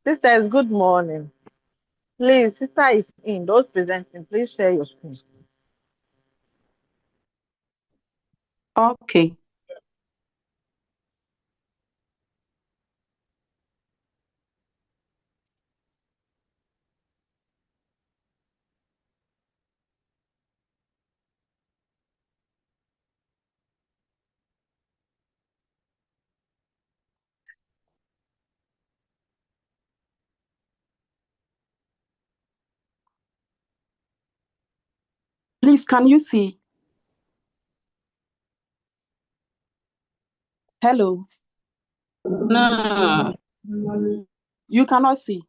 Sisters, good morning. Please, sister is in. Those presenting, please share your screen. Okay. Please, can you see? Hello. No. You cannot see.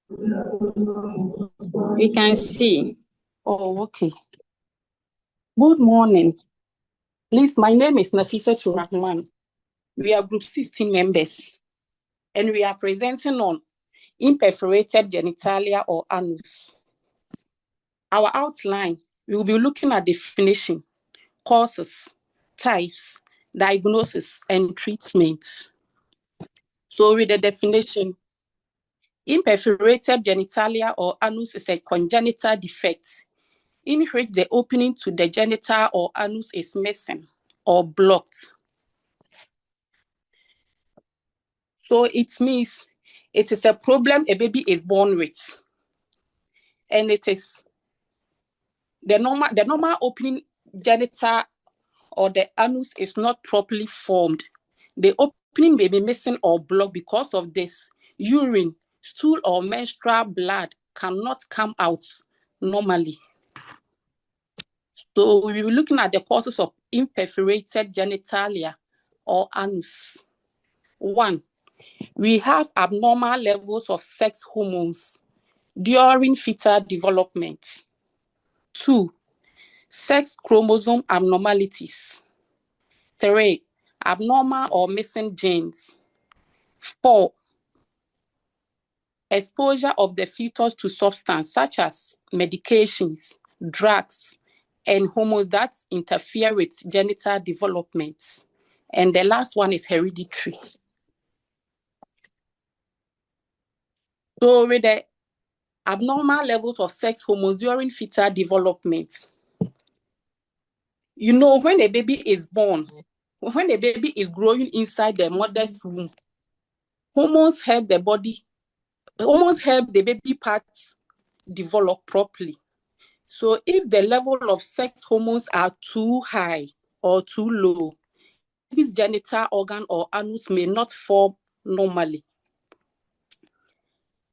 We can see. Oh, okay. Good morning. Please, my name is Nafisa Rahman. We are Group 16 members, and we are presenting on imperforated genitalia or anus. Our outline, we will be looking at definition, causes, types, diagnosis, and treatments. So with the definition, imperforated genitalia or anus is a congenital defect in which the opening to the genital or anus is missing or blocked. So it means it is a problem a baby is born with. And it is the normal opening genital or the anus is not properly formed. The opening may be missing or blocked. Because of this, urine, stool, or menstrual blood cannot come out normally. So we will be looking at the causes of imperforated genitalia or anus. 1, we have abnormal levels of sex hormones during fetal development. 2, sex chromosome abnormalities. 3, abnormal or missing genes. 4, exposure of the fetus to substances such as medications, drugs, and hormones that interfere with genital development. And the last one is hereditary. So with the abnormal levels of sex hormones during fetal development, when a baby is born, when a baby is growing inside the mother's womb, hormones help the baby parts develop properly. So if the level of sex hormones are too high or too low, baby's genital organ or anus may not form normally.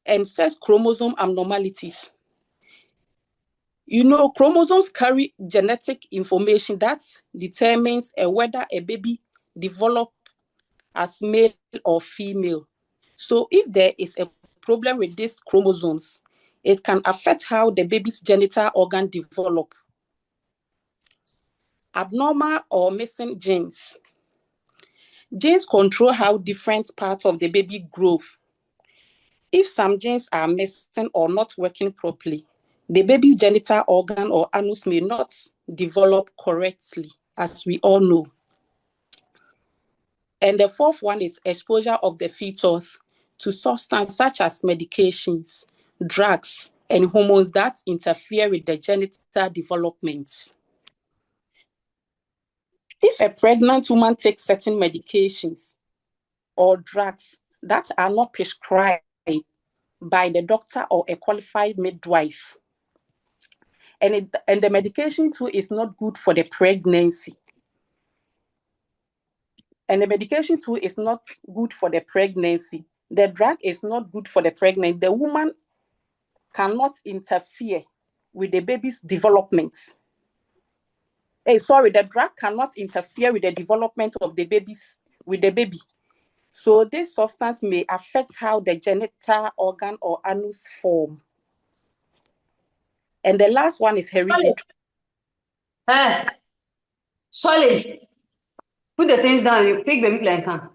And sex chromosome abnormalities. Chromosomes carry genetic information that determines whether a baby develops as male or female. So if there is a problem with these chromosomes, it can affect how the baby's genital organ develop. Abnormal or missing genes. Genes control how different parts of the baby grow. If some genes are missing or not working properly, the baby's genital organ or anus may not develop correctly, as we all know. And the 4th one is exposure of the fetus to substances such as medications, drugs, and hormones that interfere with the genital development. If a pregnant woman takes certain medications or drugs that are not prescribed by the doctor or a qualified midwife, and the medication too is not good for the pregnancy, the drug is not good for the pregnancy, the woman cannot interfere with the baby's development. The drug cannot interfere with the development of the baby. So this substance may affect how the genital organ or anus form. And the last one is hereditary. Solace, put the things down. You pick baby like that.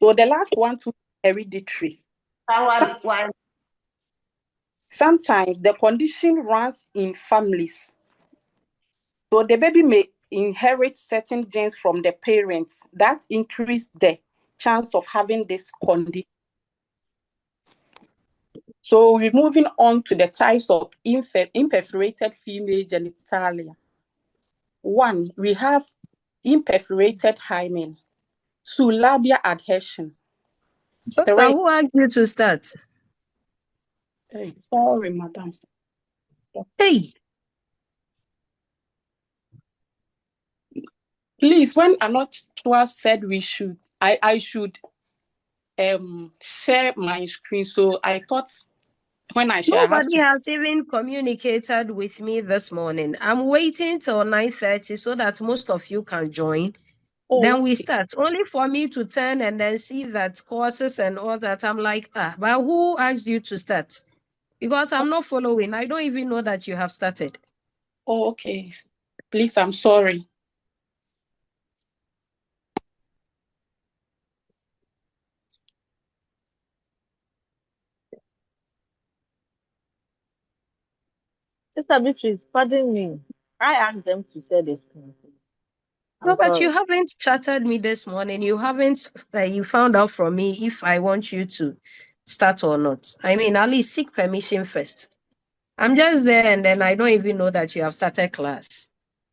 So the last one is hereditary. Sometimes the condition runs in families. So the baby may inherit certain genes from the parents that increase the chance of having this condition. So we're moving on to the types of imperforated female genitalia. 1, we have imperforated hymen. 2, labia adhesion. Sister, 3, who asked you to start? hey, sorry, madam. Hey, Please, when Anochwa said I should share my screen, so I thought when I share, I have nobody to. has even communicated with me this morning. I'm waiting till 9:30 so that most of you can join. Oh, Then we okay. start. Only for me to turn and then see that courses and all that. I'm like, but who asked you to start? Because I'm not following. I don't even know that you have started. Oh, okay. Please, I'm sorry. Sister Beatrice, pardon me. I asked them to share the screen. No, I'm but you sorry. haven't chatted me this morning. You haven't, you found out from me if I want you to start or not. I mean, at least seek permission first. I'm just there and then I don't even know that you have started class.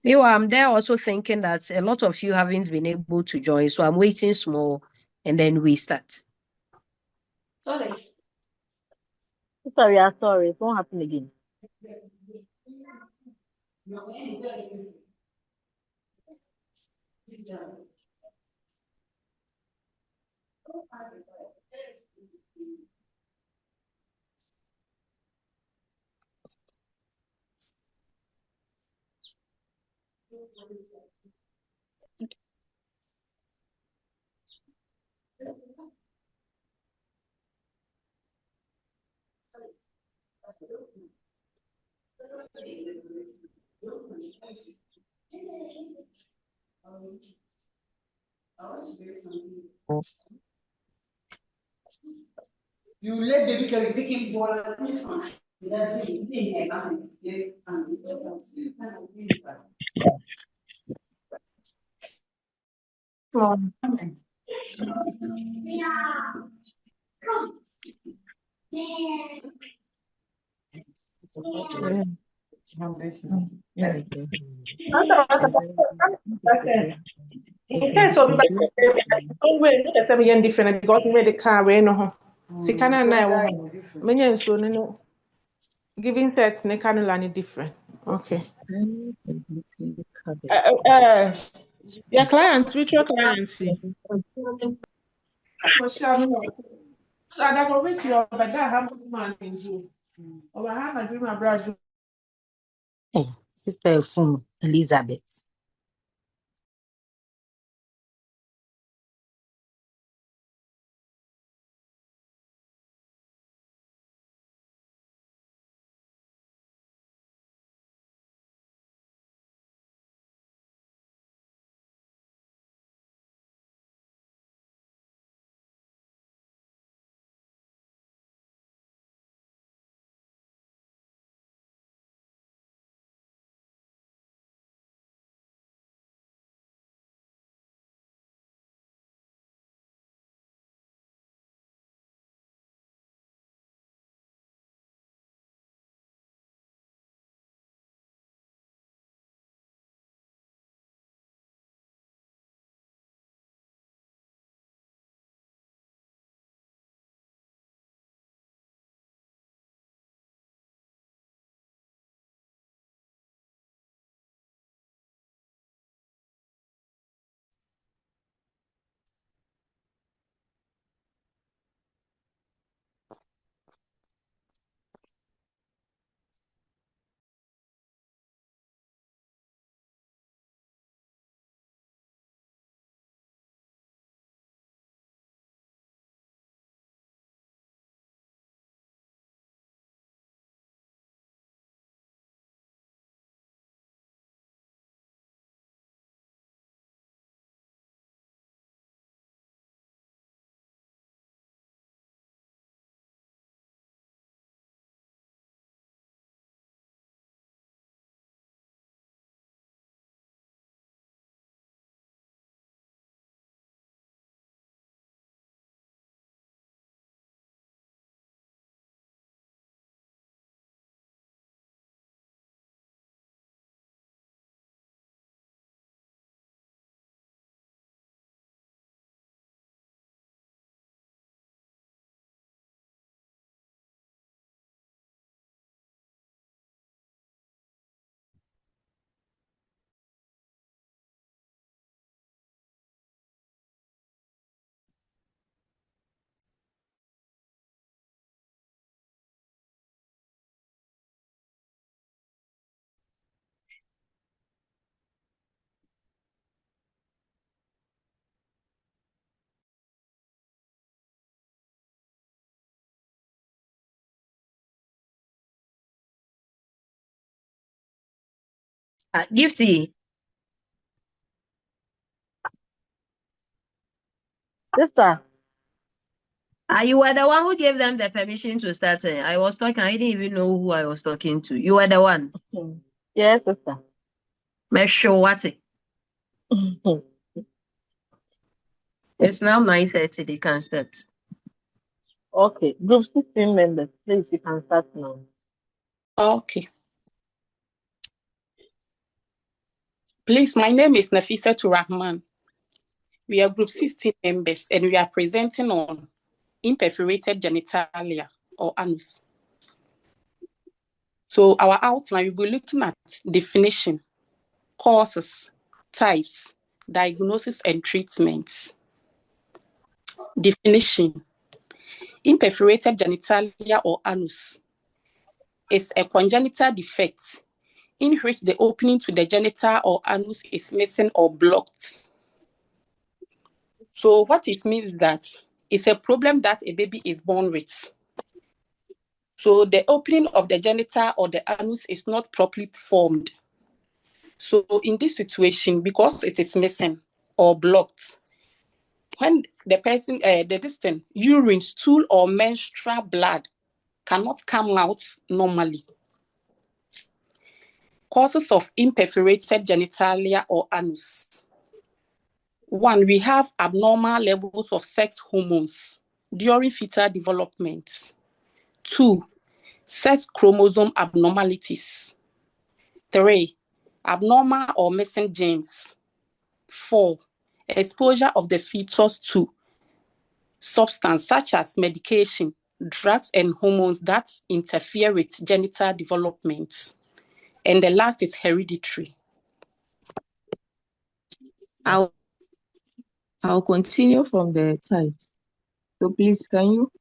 Meanwhile, I'm there also thinking that a lot of you haven't been able to join. So I'm waiting small and then we start. Sorry. Sister, we are sorry. It won't happen again. You let baby carry taking ball. In case of don't wait, look at them again different because we made the car rain no. Sikana and I many so no giving sets ne canula ni different. Okay. Your clients, which your clients? For sure, no. So I don't know which you but that have man in you. Or I have a dream about Hey, Sister Fun Elizabeth. Gifty. Sister. You were the one who gave them the permission to start. I was talking. I didn't even know who I was talking to. You were the one. Yes, sister. Make sure what it. It's now 9:30. They can start. Okay. Group 16 members, please, you can start now. Okay. Please, my name is Nafissatou Rahman. We are group 16 members and we are presenting on imperforated genitalia or anus. So our outline, we'll be looking at definition, causes, types, diagnosis and treatments. Definition. Imperforated genitalia or anus is a congenital defect in which the opening to the genital or anus is missing or blocked. So what it means is that it's a problem that a baby is born with. So the opening of the genital or the anus is not properly formed. So in this situation, because it is missing or blocked, when the person, the distant urine, stool, or menstrual blood cannot come out normally. Causes of imperforated genitalia or anus. 1, we have abnormal levels of sex hormones during fetal development. 2, sex chromosome abnormalities. 3, abnormal or missing genes. 4, exposure of the fetus to substances such as medication, drugs, and hormones that interfere with genital development. And the last is hereditary. I'll continue from the types. So please, can you?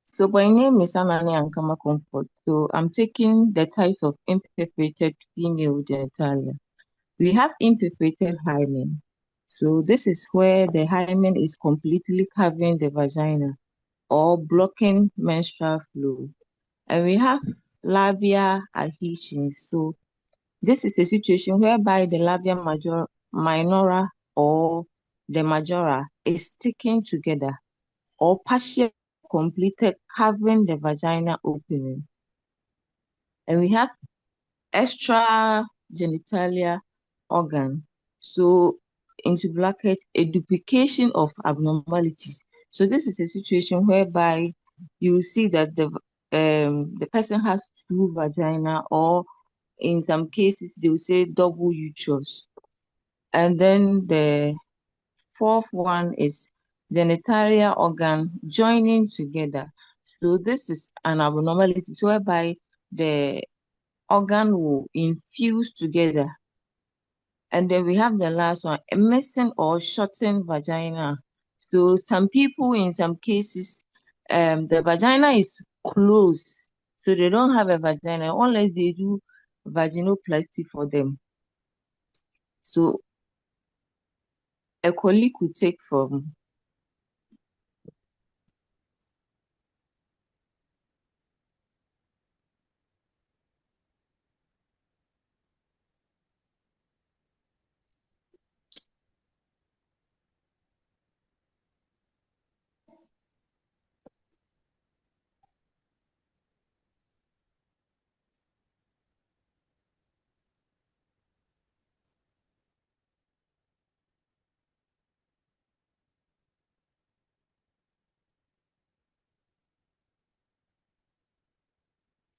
So my name is Anani Ankama Comfort. So I'm taking the types of imperforated female genitalia. We have imperforated hymen. So this is where the hymen is completely covering the vagina or blocking menstrual flow. And we have labia adhesions. So this is a situation whereby the labia minora or the majora is sticking together or partially completed, covering the vagina opening. And we have extra genitalia organ. So into bracket, a duplication of abnormalities. So this is a situation whereby you see that the person has 2 vagina, or in some cases they will say double uterus. And then the 4th one is genitalia organ joining together. So this is an abnormality whereby the organ will infuse together. And then we have the last one, a missing or shortened vagina. So some people, in some cases, the vagina is closed, so they don't have a vagina unless they do vaginoplasty for them. So a colleague could take from.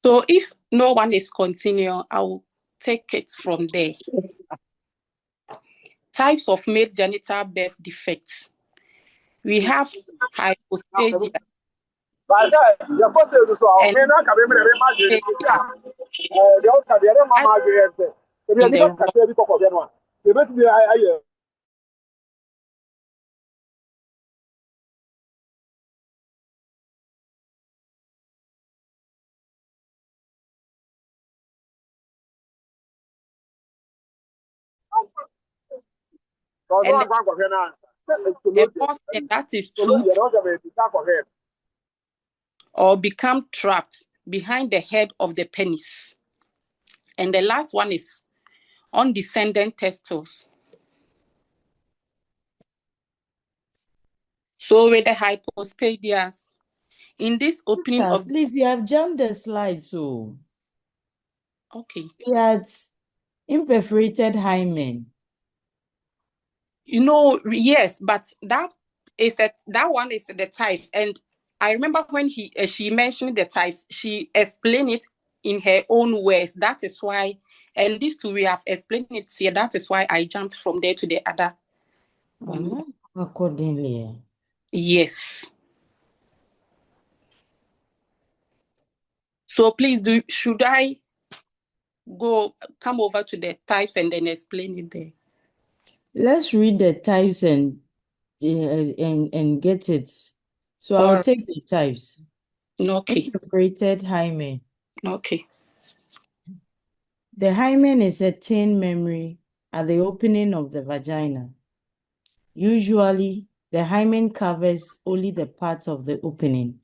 So if no one is continuing, I will take it from there. Types of male genital birth defects. We have hyposphagia in the wrong. a portion that is tooth or become trapped behind the head of the penis. And the last one is undescended testicles. So with the hypospadias, in this opening of please, you have jumped the slide, so okay. We had imperforated hymen. You know, yes, but that one is the types. And I remember when she mentioned the types, she explained it in her own words. That is why, and these two we have explained it here. That is why I jumped from there to the other. Accordingly. Yes. So please should I come over to the types and then explain it there? Let's read the types and get it. So I'll take the types. Okay. Imperforated hymen. Okay. The hymen is a thin memory at the opening of the vagina. Usually, the hymen covers only the part of the opening.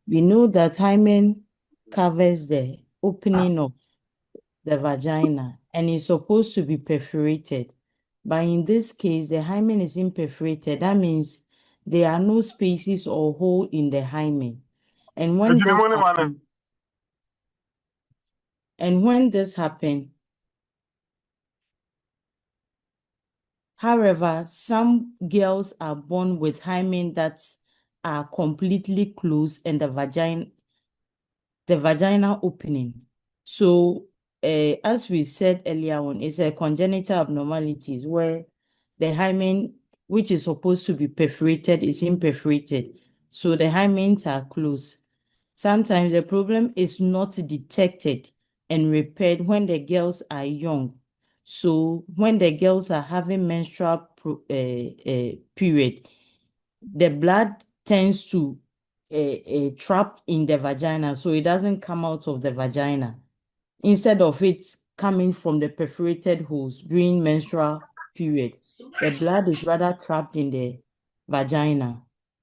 We know that hymen covers the opening of the vagina and is supposed to be perforated. But in this case, the hymen is imperforated. That means there are no spaces or hole in the hymen. And when this happens, however, some girls are born with hymen that are completely closed and the vagina opening. So, as we said earlier on, it's a congenital abnormalities where the hymen, which is supposed to be perforated, is imperforated. So the hymens are closed. Sometimes the problem is not detected and repaired when the girls are young. So when the girls are having menstrual period, the blood tends to trap in the vagina, so it doesn't come out of the vagina. Instead of it coming from the perforated holes during menstrual period, the blood is rather trapped in the vagina.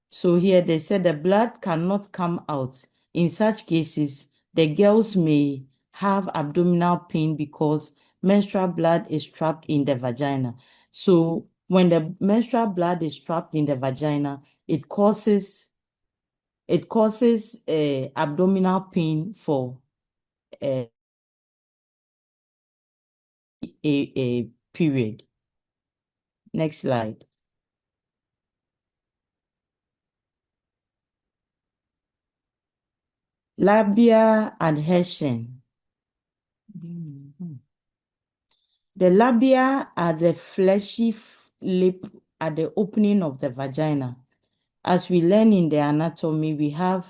So here they said the blood cannot come out. In such cases, the girls may have abdominal pain because menstrual blood is trapped in the vagina. So when the menstrual blood is trapped in the vagina, it causes abdominal pain for a period. Next slide. Labia adhesion. The labia are the fleshy lip at the opening of the vagina. As we learn in the anatomy, we have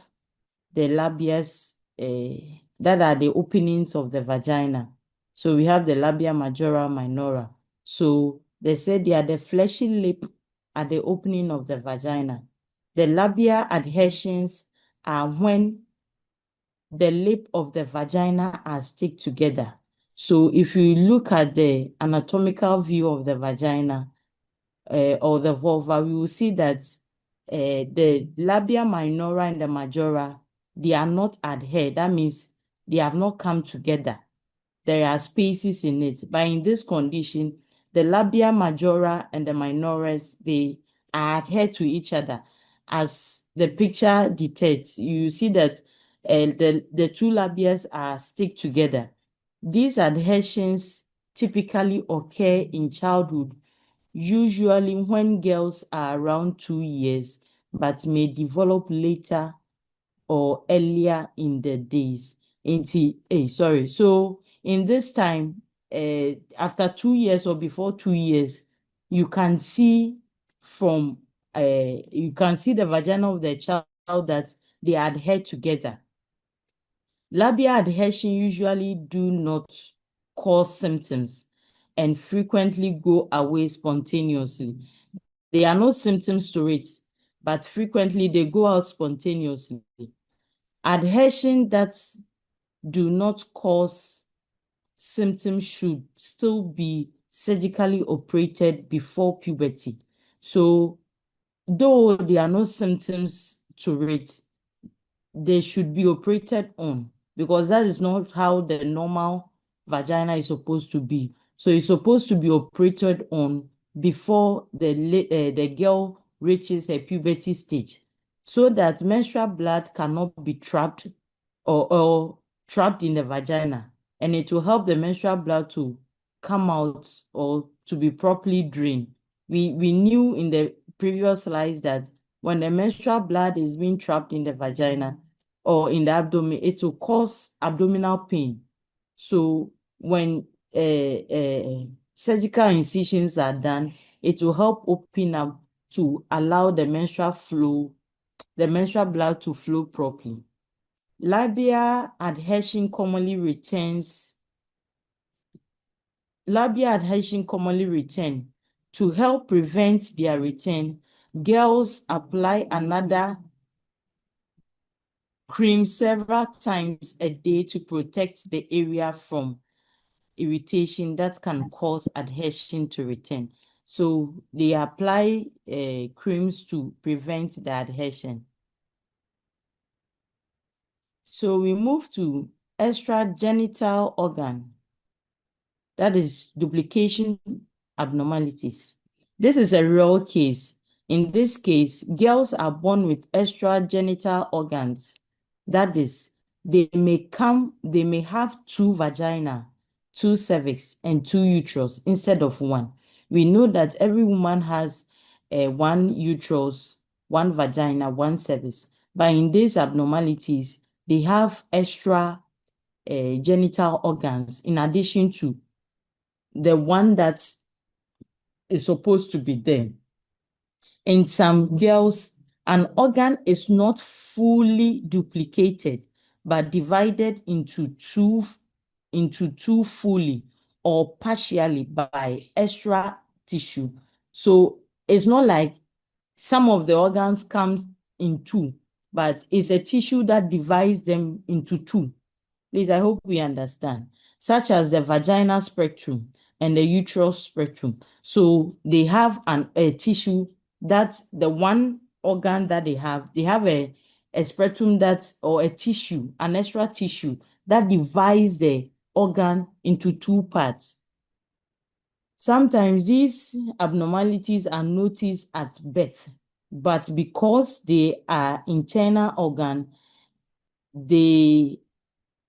the labias that are the openings of the vagina. So we have the labia majora, minora. So they said they are the fleshy lip at the opening of the vagina. The labia adhesions are when the lip of the vagina are stick together. So if you look at the anatomical view of the vagina or the vulva, we will see that the labia minora and the majora, they are not adhered. That means they have not come together. There are spaces in it. But in this condition, the labia majora and the minoras, they are adhered to each other. As the picture dictates, you see that the two labias are stick together. These adhesions typically occur in childhood, usually when girls are around 2 years, but may develop later or earlier in the days. So in this time, after 2 years or before 2 years, you can see the vagina of the child that they adhere together. Labia adhesion usually do not cause symptoms and frequently go away spontaneously. There are no symptoms to it, but frequently they go out spontaneously. Adhesion that do not cause symptoms should still be surgically operated before puberty. So though there are no symptoms to it, they should be operated on, because that is not how the normal vagina is supposed to be. So it's supposed to be operated on before the girl reaches her puberty stage, so that menstrual blood cannot be trapped or trapped in the vagina, and it will help the menstrual blood to come out or to be properly drained. We knew in the previous slides that when the menstrual blood is being trapped in the vagina or in the abdomen, it will cause abdominal pain. So when surgical incisions are done, it will help open up to allow the menstrual blood to flow properly. Labial adhesion commonly returns. Labial adhesion commonly return. To help prevent their return, girls apply another cream several times a day to protect the area from irritation that can cause adhesion to return. So they apply creams to prevent the adhesion. So we move to extragenital organ. That is duplication abnormalities. This is a real case. In this case, girls are born with extragenital organs. That is, they may have 2 vagina, 2 cervix, and 2 uterus instead of 1. We know that every woman has 1 uterus, 1 vagina, 1 cervix. But in these abnormalities, they have extra genital organs in addition to the one that is supposed to be there. In some girls, an organ is not fully duplicated, but divided into two fully or partially by extra tissue. So it's not like some of the organs come in 2, but it's a tissue that divides them into 2. Please, I hope we understand. Such as the vaginal spectrum and the uterus spectrum. So they have a tissue that the one organ that they have a spectrum or a tissue, an extra tissue that divides the organ into 2 parts. Sometimes these abnormalities are noticed at birth, but because they are internal organ, they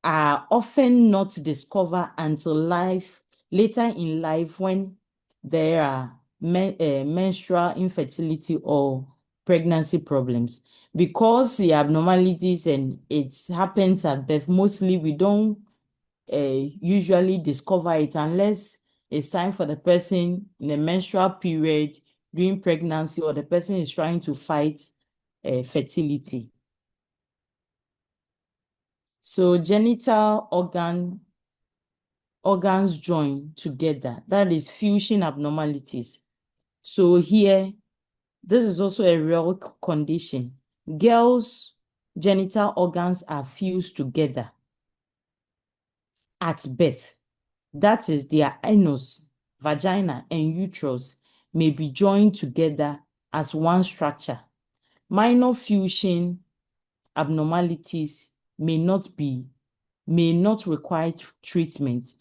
are often not discovered until later in life, when there are menstrual infertility or pregnancy problems. Because the abnormalities and it happens at birth, mostly we don't usually discover it unless it's time for the person in the menstrual period during pregnancy, or the person is trying to fight fertility. So genital organs join together. That is fusion abnormalities. So here, this is also a real condition. Girls' genital organs are fused together at birth. That is, their anus, vagina, and uterus may be joined together as one structure. Minor fusion abnormalities may not require treatment,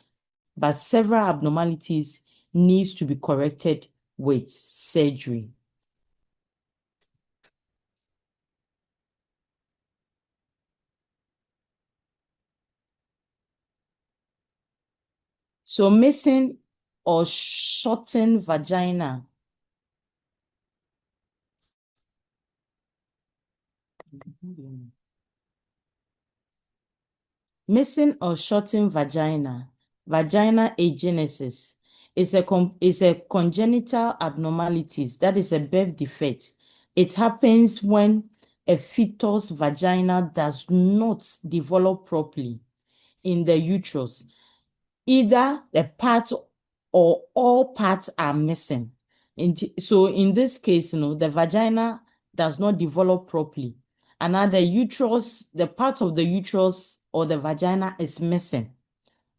but several abnormalities needs to be corrected with surgery. So missing or shortened vagina. Missing or shortened vagina, vaginal agenesis, is a congenital abnormalities. That is a birth defect. It happens when a fetus vagina does not develop properly in the uterus. Either the part or all parts are missing. So in this case, the vagina does not develop properly. Another uterus, the part of the uterus or the vagina is missing.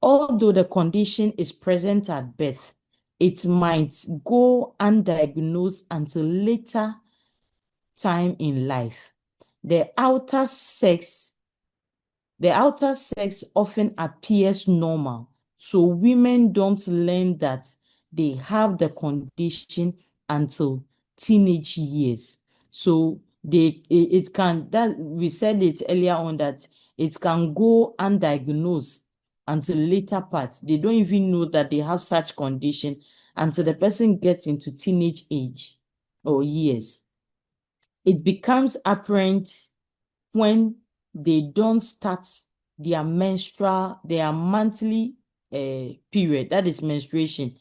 Although the condition is present at birth, it might go undiagnosed until later time in life. The outer sex often appears normal, so women don't learn that they have the condition until teenage years. So it can, that we said it earlier on, that it can go undiagnosed until later part. They don't even know that they have such condition until the person gets into teenage age or years. It becomes apparent when they don't start their monthly period, that is menstruation.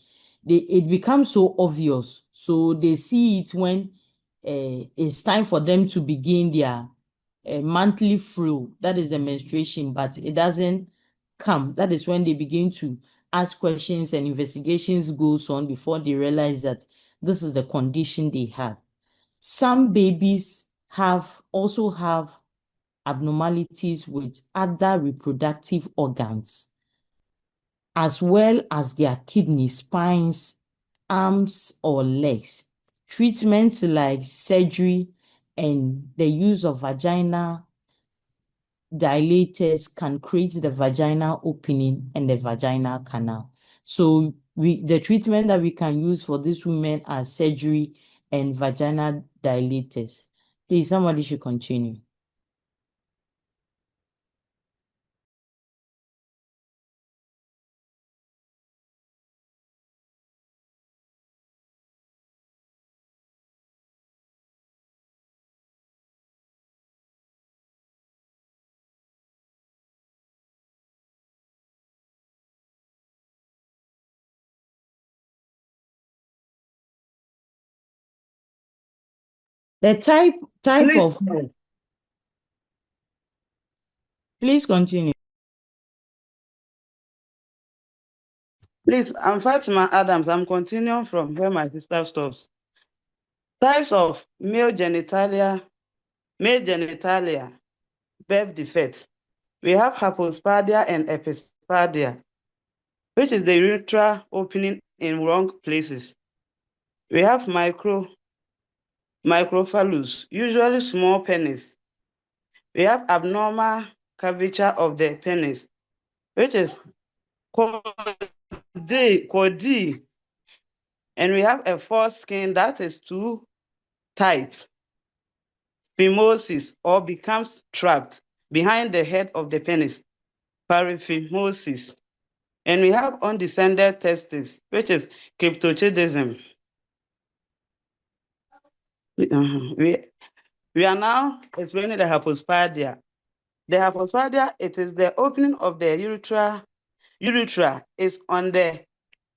It becomes so obvious. So they see it when it's time for them to begin their monthly flow, that is the menstruation, but it doesn't come. That is when they begin to ask questions and investigations goes on before they realize that this is the condition they have. Some babies also have abnormalities with other reproductive organs, as well as their kidneys, spines, arms, or legs. Treatments like surgery and the use of vaginal dilators can create the vaginal opening and the vaginal canal. So the treatment that we can use for these women are surgery and vaginal dilators. Please, somebody should continue. The type Please, of... Please continue. please, I'm Fatima Adams. I'm continuing from where my sister stops. Types of male genitalia, birth defect. We have hypospadia and epispadia, which is the urethra opening in wrong places. We have microphallus, usually small penis. We have abnormal curvature of the penis, which is CODeL. And we have a foreskin that is too tight, phimosis, or becomes trapped behind the head of the penis, paraphimosis. And we have undescended testes, which is cryptorchidism. We are now explaining the hypospadia. The hypospadia, it is the opening of the urethra. Urethra is on the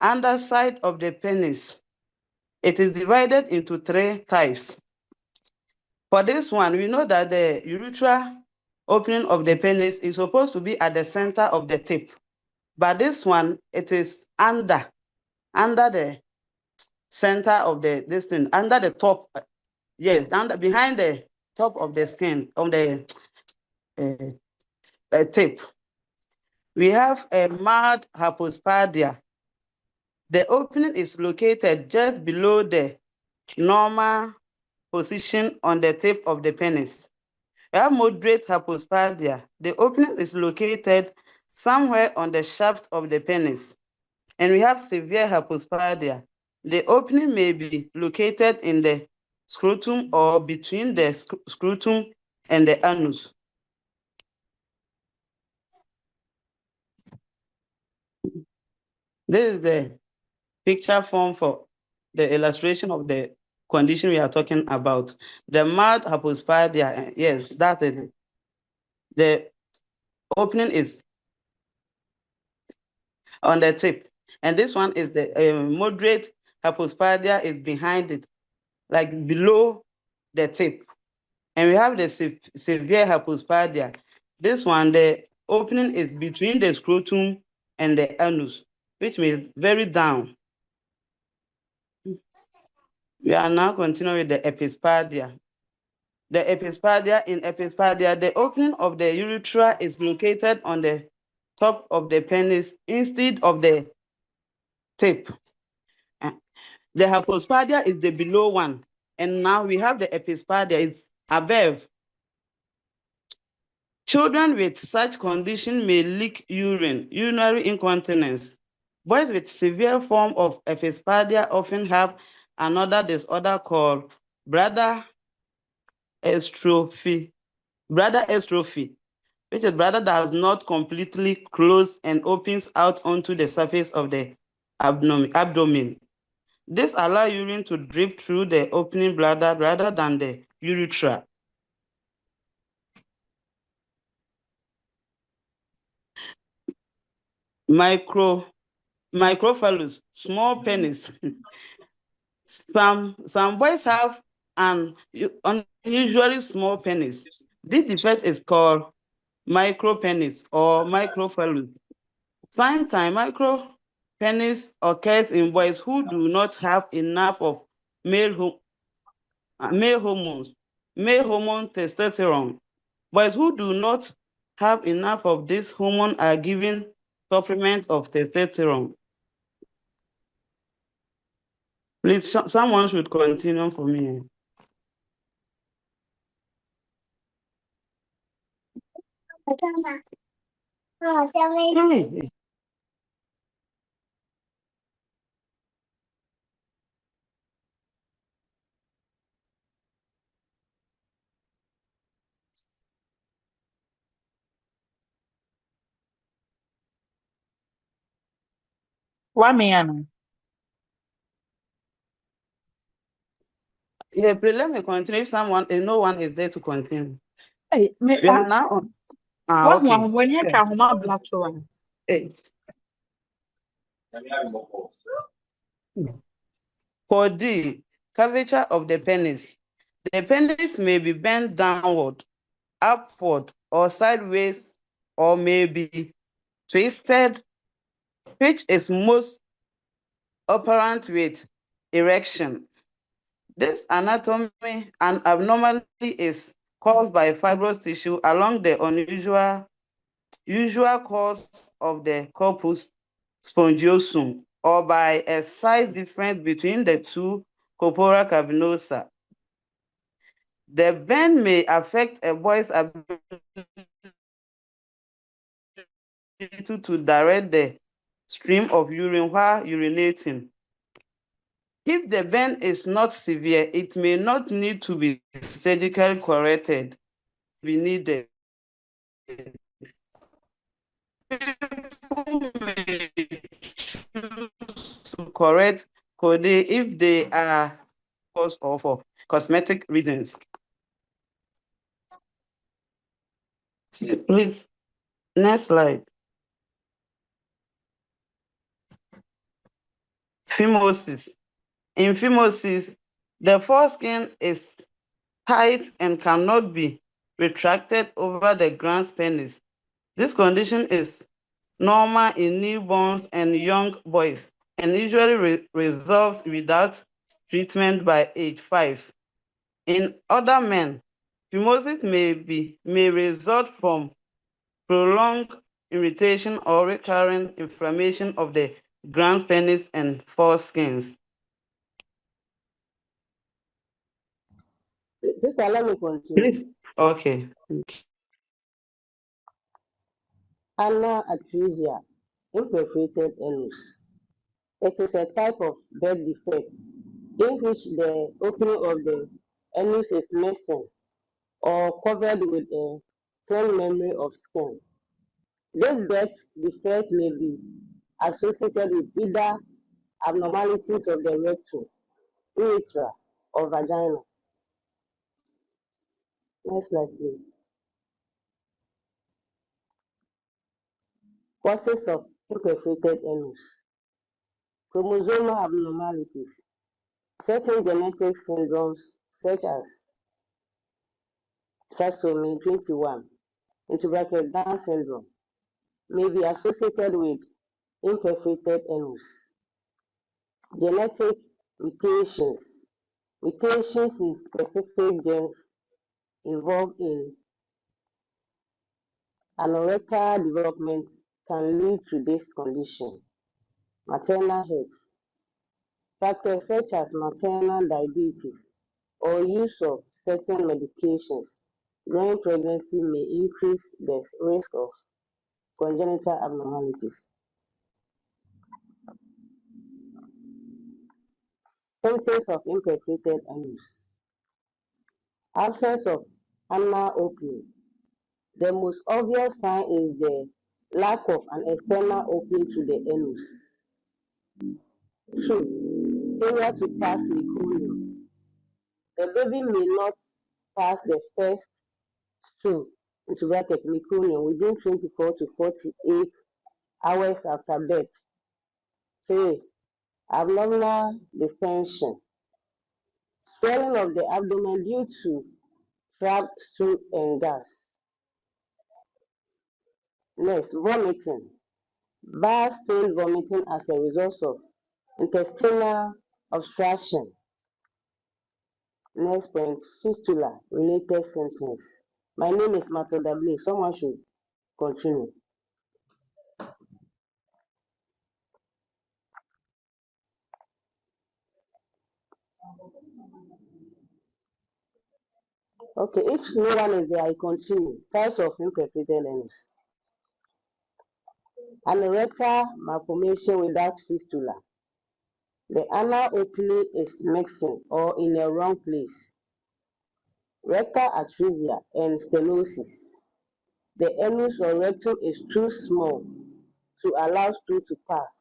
underside of the penis. It is divided into 3 types. For this one, we know that the urethra opening of the penis is supposed to be at the center of the tip. But this one, it is under the center of this thing, under the top, yes, behind the top of the skin, on the tip. We have a mild hypospadia. The opening is located just below the normal position on the tip of the penis. We have moderate hypospadia. The opening is located somewhere on the shaft of the penis. And we have severe hypospadia. The opening may be located in the scrotum or between the scrotum and the anus. This is the picture form for the illustration of the condition we are talking about. The mild hypospadia, yes, that is it. The opening is on the tip. And this one is the moderate hypospadia is behind it, like below the tip. And we have the severe hypospadia. This one, the opening is between the scrotum and the anus, which means very down. We are now continuing with the epispadia. The epispadia, in epispadia, the opening of the urethra is located on the top of the penis instead of the tip. The hypospadia is the below one. And now we have the epispadia, it's above. Children with such condition may leak urine, urinary incontinence. Boys with severe form of epispadia often have another disorder called bladder estrophy, which is bladder does not completely close and opens out onto the surface of the abdomen. This allows urine to drip through the opening bladder rather than the urethra. Microphallus, small penis. Some boys have an unusually small penis. This defect is called micropenis or microphallus. Sometimes micropenis occurs in boys who do not have enough of male hormone testosterone. Boys who do not have enough of this hormone are given supplement of testosterone. Please, someone should continue for me. Hey. Wamiana. Yeah, please let me continue. If no one is there to continue. Hey, me, We are now on. what Okay. one when you try home black one? Hey. For D, curvature of the penis. The penis may be bent downward, upward, or sideways, or may be twisted, which is most apparent with erection. This anatomy and abnormality is caused by fibrous tissue along the usual course of the corpus spongiosum, or by a size difference between the two corpora cavernosa. The bend may affect a boy's ability to direct the stream of urine while urinating. If the bend is not severe, it may not need to be surgically corrected. Be needed. People may choose to correct CODeL if they are cause or for cosmetic reasons. Please, next slide. Phimosis. In phimosis, the foreskin is tight and cannot be retracted over the glans penis. This condition is normal in newborns and young boys and usually resolves without treatment by age 5. In other men, phimosis may result from prolonged irritation or recurrent inflammation of the glans penis and foreskins. Sister, let me continue. Please. Okay. Anaatresia, imperforated anus. It is a type of birth defect in which the opening of the anus is missing or covered with a thin membrane of skin. This birth defect may be associated with either abnormalities of the rectum, urethra, or vagina. Next slide, please. Causes of imperforated anus. Chromosomal abnormalities. Certain genetic syndromes, such as trisomy 21, Down syndrome, may be associated with imperforated anus. Genetic mutations. Mutations in specific genes involved in anorectal development can lead to this condition. Maternal health. Factors such as maternal diabetes, or use of certain medications during pregnancy may increase the risk of congenital abnormalities. Symptoms of imperforated anus. Absence of anal opening. The most obvious sign is the lack of an external opening to the anus. 2. Failure to pass meconium. The baby may not pass the first stool into bracket meconium within 24 to 48 hours after birth. 3. Abdominal distension. Swelling of the abdomen due to trapped stool and gas. Next, vomiting. Bile stain vomiting as a result of intestinal obstruction. Next point, fistula related symptoms. My name is MIDW. Someone should continue. Okay, if no one is there, I continue. Types of imperforated anus. Anorectal malformation without fistula. The anal opening is mixing or in the wrong place. Rectal atresia and stenosis. The anus or rectum is too small to allow stool to pass.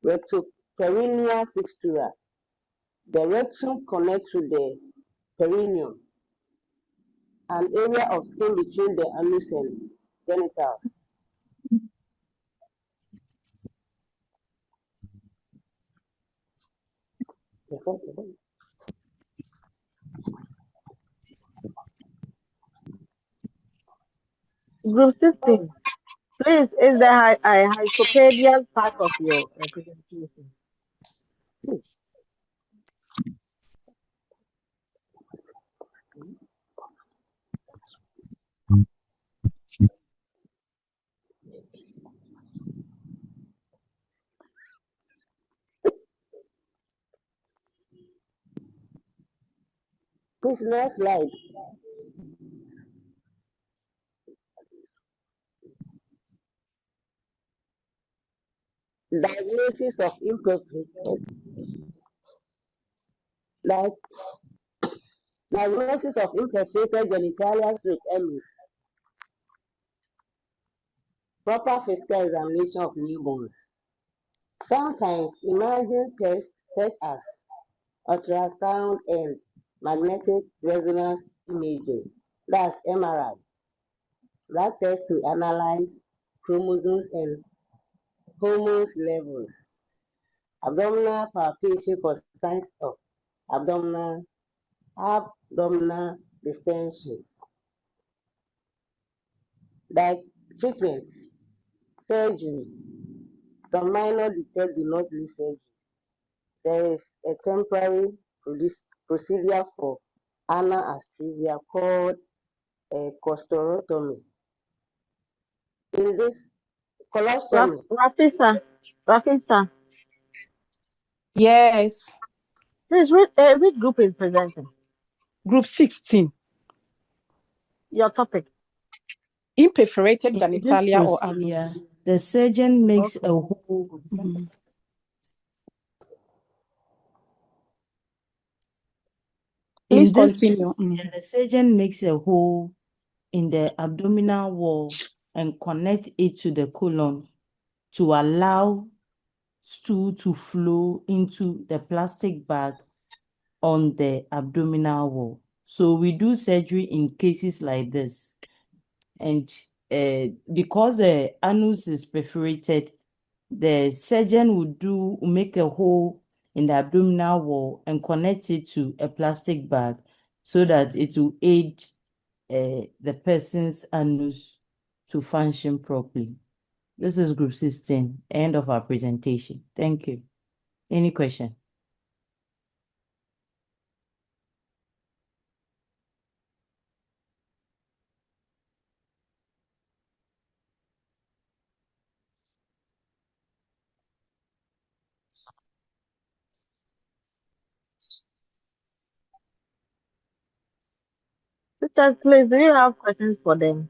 Rectoperineal fistula. The rectum connects to the perineum, an area of skin between the anus and genitals. Group 16. Please, is the hypopedial part of your presentation? Please, next slide. Diagnosis of imperforated. Diagnosis of imperforated genitalia stroke anus. Proper physical examination of newborns. Sometimes imaging tests such as ultrasound and magnetic resonance imaging, that's MRI. That test to analyze chromosomes and hormones levels. Abdominal palpation for signs of abdominal distension. Treatment, surgery. Some minor details do not need surgery. There is a temporary procedure for anal anesthesia called a colostomy. In this colostomy, Rafisa, Yes. please, which group is presenting? Group 16. Your topic. Imperforated In this genitalia or procedure, anus. the surgeon makes Okay. a hole. Please In this continue. procedure, the surgeon makes a hole in the abdominal wall and connects it to the colon to allow stool to flow into the plastic bag on the abdominal wall. So we do surgery in cases like this. And because the anus is perforated, the surgeon will make a hole in the abdominal wall and connect it to a plastic bag so that it will aid the person's anus to function properly. This is group 16, end of our presentation. Thank you. Any question? Sisters, please, do you have questions for them?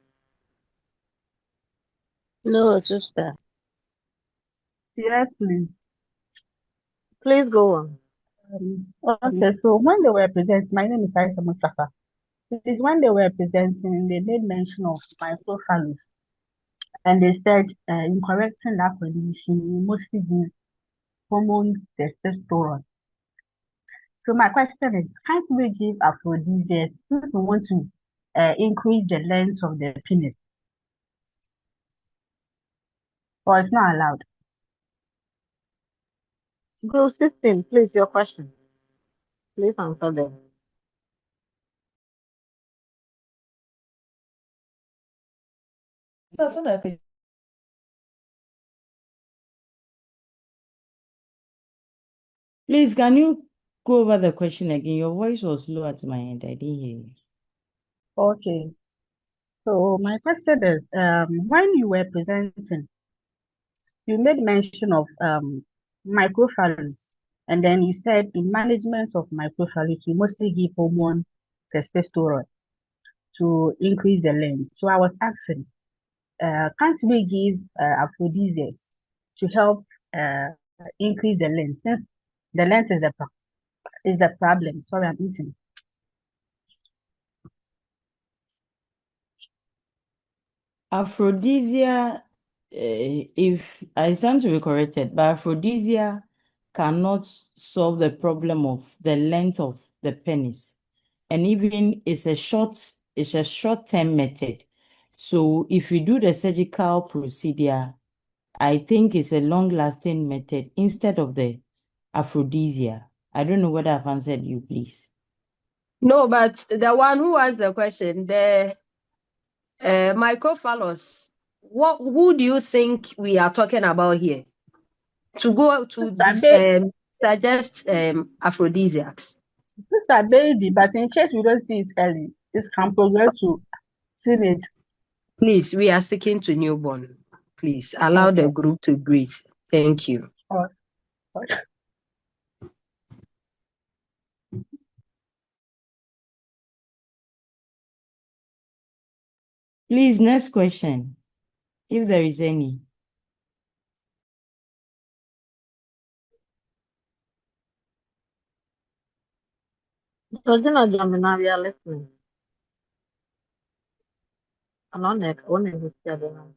No, sister. Yes, please. Please go on. Okay, so when they were presenting, my name is Aisha Mustafa. Please, when they were presenting, they made mention of microphallus, and they said in correcting that condition, we mostly give hormone testosterone. So my question is, can't we give aphrodisiacs if we want to increase the length of the penis, or it's not allowed? Go 16, please, your question. Please answer them. Please, can you go over the question again? Your voice was low at my end. I didn't hear you. Okay, so my question is, when you were presenting, you made mention of microphallus, and then you said in management of microphallus, you mostly give hormone testosterone to increase the length. So I was asking, can't we give aphrodisiacs to help uh, increase the length, since the length is the problem? Sorry, I'm eating. Aphrodisia, if I stand to be corrected, but aphrodisia cannot solve the problem of the length of the penis. And even it's a short-term method. So if you do the surgical procedure, I think it's a long-lasting method instead of the aphrodisia. I don't know whether I've answered you, please. No, but the one who asked the question, the microphallus, who do you think we are talking about here? To go to this, suggest aphrodisiacs. Sister baby, but in case we don't see it early, it can progress to teenage. Please, we are sticking to newborn. Please allow the group to breathe. Thank you. Please, next question, if there is any. Georgina Jamina, we are listening. I'm on next one in this gathering.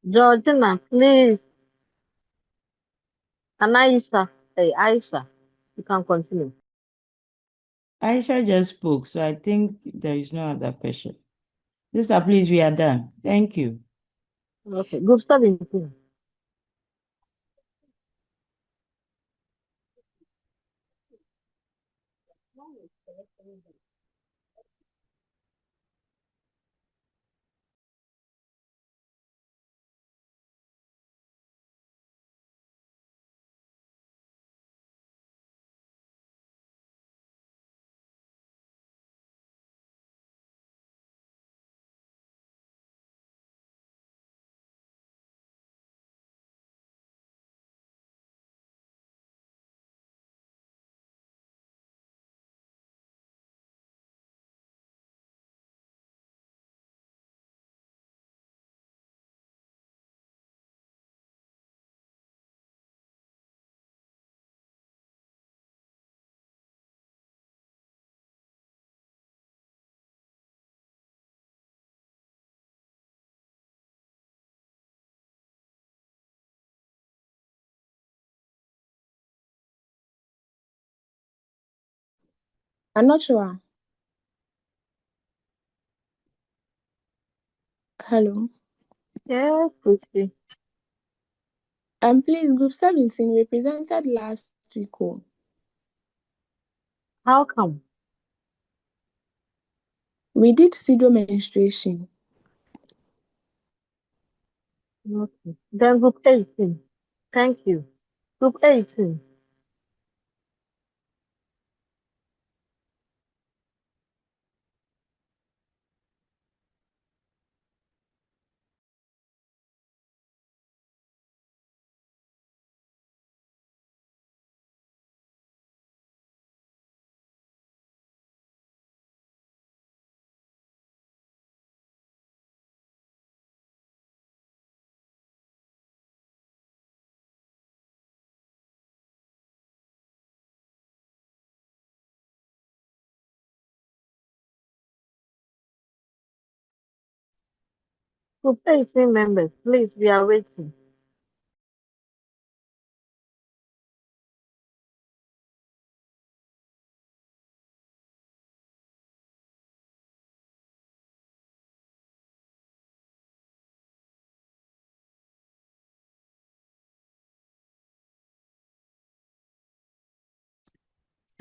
Georgina, please. And Aisha, hey, Aisha, you can continue. Aisha just spoke, so I think there is no other question. Sister, please, we are done. Thank you. Okay, group 17. I'm not sure. Hello. Yes, Christy. Please, group 17, we presented last week. Oh. How come? We did pseudo menstruation. Okay. Then group 18. Thank you. Group 18. Group 18 members, please, we are waiting.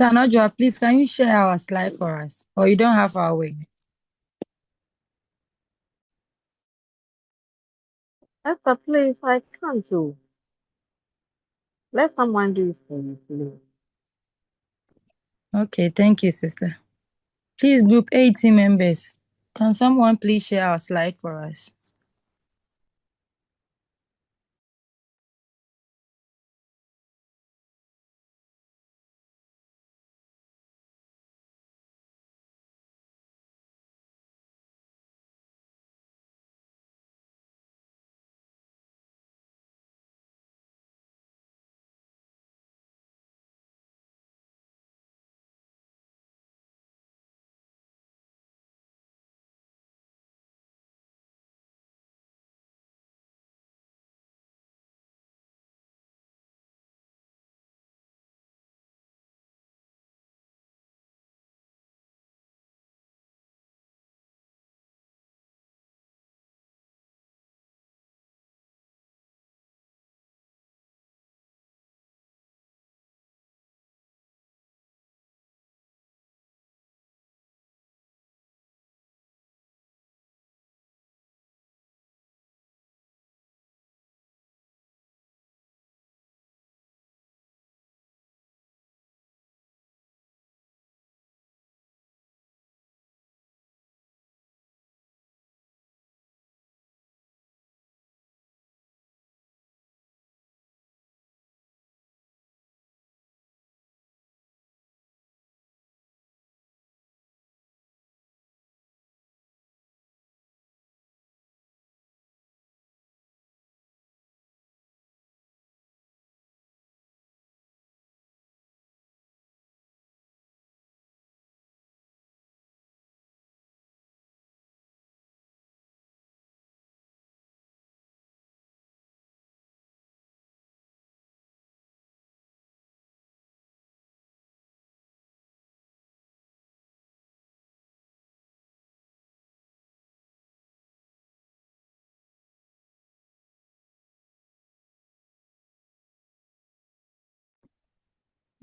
Sanajua, please, can you share our slide for us? Or you don't have our way? Esther, please, I can't do. Let someone do it for me, please. Okay, thank you, sister. Please, group 18 members, can someone please share our slide for us?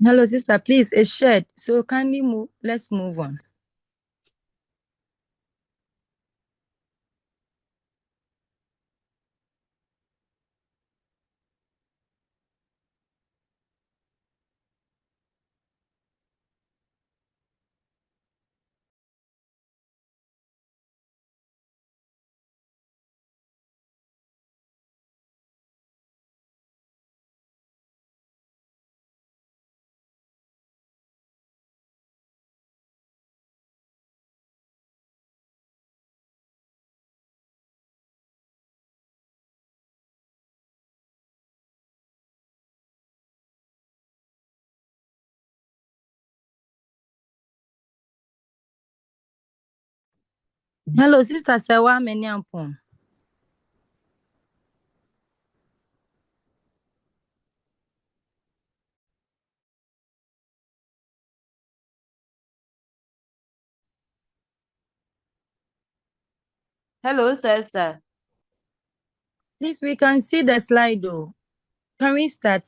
Hello, sister, please, it's shared. So kindly move, let's move on. Hello, sister Sewa Menyampon. Hello, sister. Please, we can see the slide though. Can we start?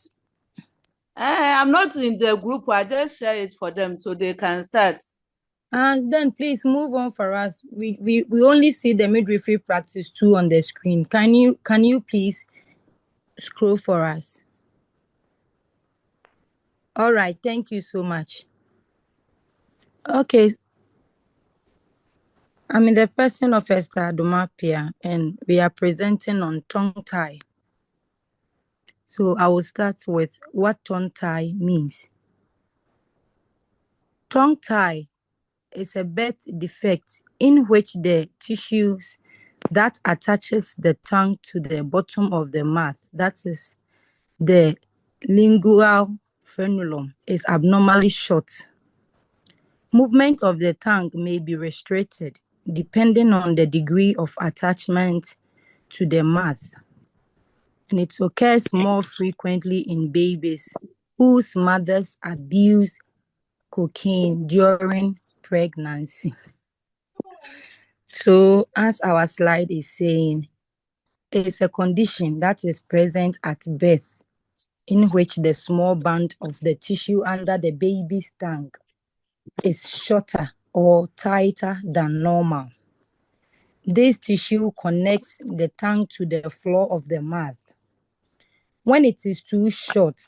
I'm not in the group. I just share it for them so they can start. And then please move on for us. We only see the midwifery practice 2 on the screen. Can you please scroll for us? All right, thank you so much. Okay. I'm in the person of Esther Adomapia, and we are presenting on tongue tie. So I will start with what tongue tie means. Tongue tie is a birth defect in which the tissues that attaches the tongue to the bottom of the mouth, that is the lingual frenulum, is abnormally short. Movement of the tongue may be restricted depending on the degree of attachment to the mouth, and it occurs more frequently in babies whose mothers abuse cocaine during pregnancy. So, as our slide is saying, it's a condition that is present at birth in which the small band of the tissue under the baby's tongue is shorter or tighter than normal. This tissue connects the tongue to the floor of the mouth. When it is too short,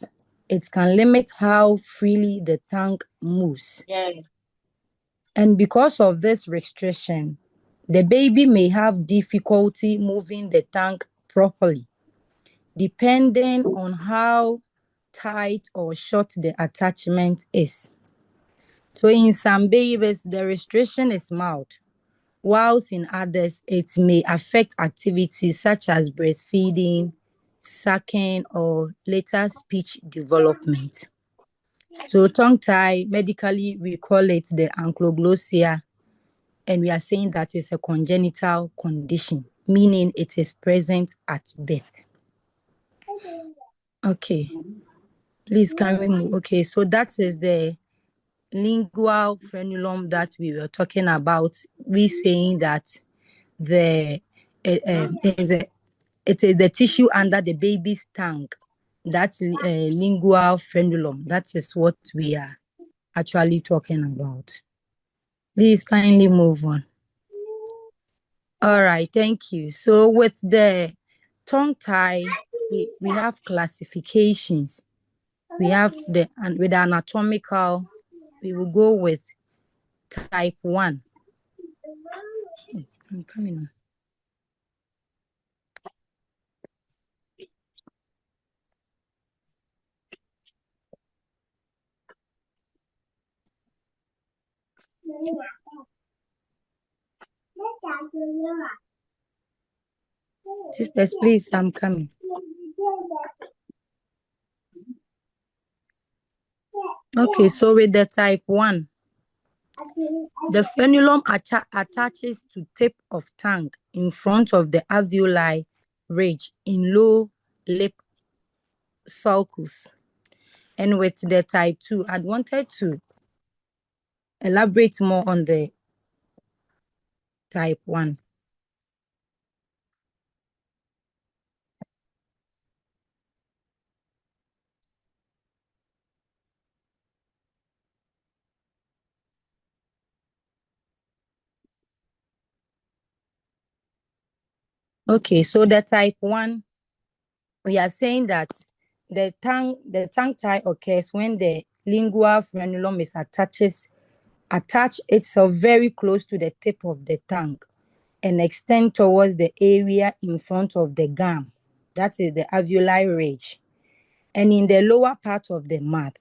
it can limit how freely the tongue moves. And because of this restriction, the baby may have difficulty moving the tongue properly, depending on how tight or short the attachment is. So in some babies, the restriction is mild, whilst in others, it may affect activities such as breastfeeding, sucking, or later speech development. So tongue tie, medically, we call it the ankylosing, and we are saying that it's a congenital condition, meaning it is present at birth. Okay, please can we move? Okay, so that is the lingual frenulum that we were talking about. We saying that it is the tissue under the baby's tongue. That's lingual frenulum. That is what we are actually talking about. Please kindly move on. All right, thank you. So with the tongue tie, we have classifications. We have with the anatomical, we will go with type 1. I'm coming on. Sisters, please, I'm coming. Okay, so with the type 1, the frenulum attaches to tip of tongue in front of the alveoli ridge in low lip sulcus. And with the type 2, I wanted to elaborate more on the type 1. Okay, so the type 1, we are saying that the tongue tie occurs when the lingual frenulum is attach itself very close to the tip of the tongue and extend towards the area in front of the gum. That is the alveoli ridge. And in the lower part of the mouth,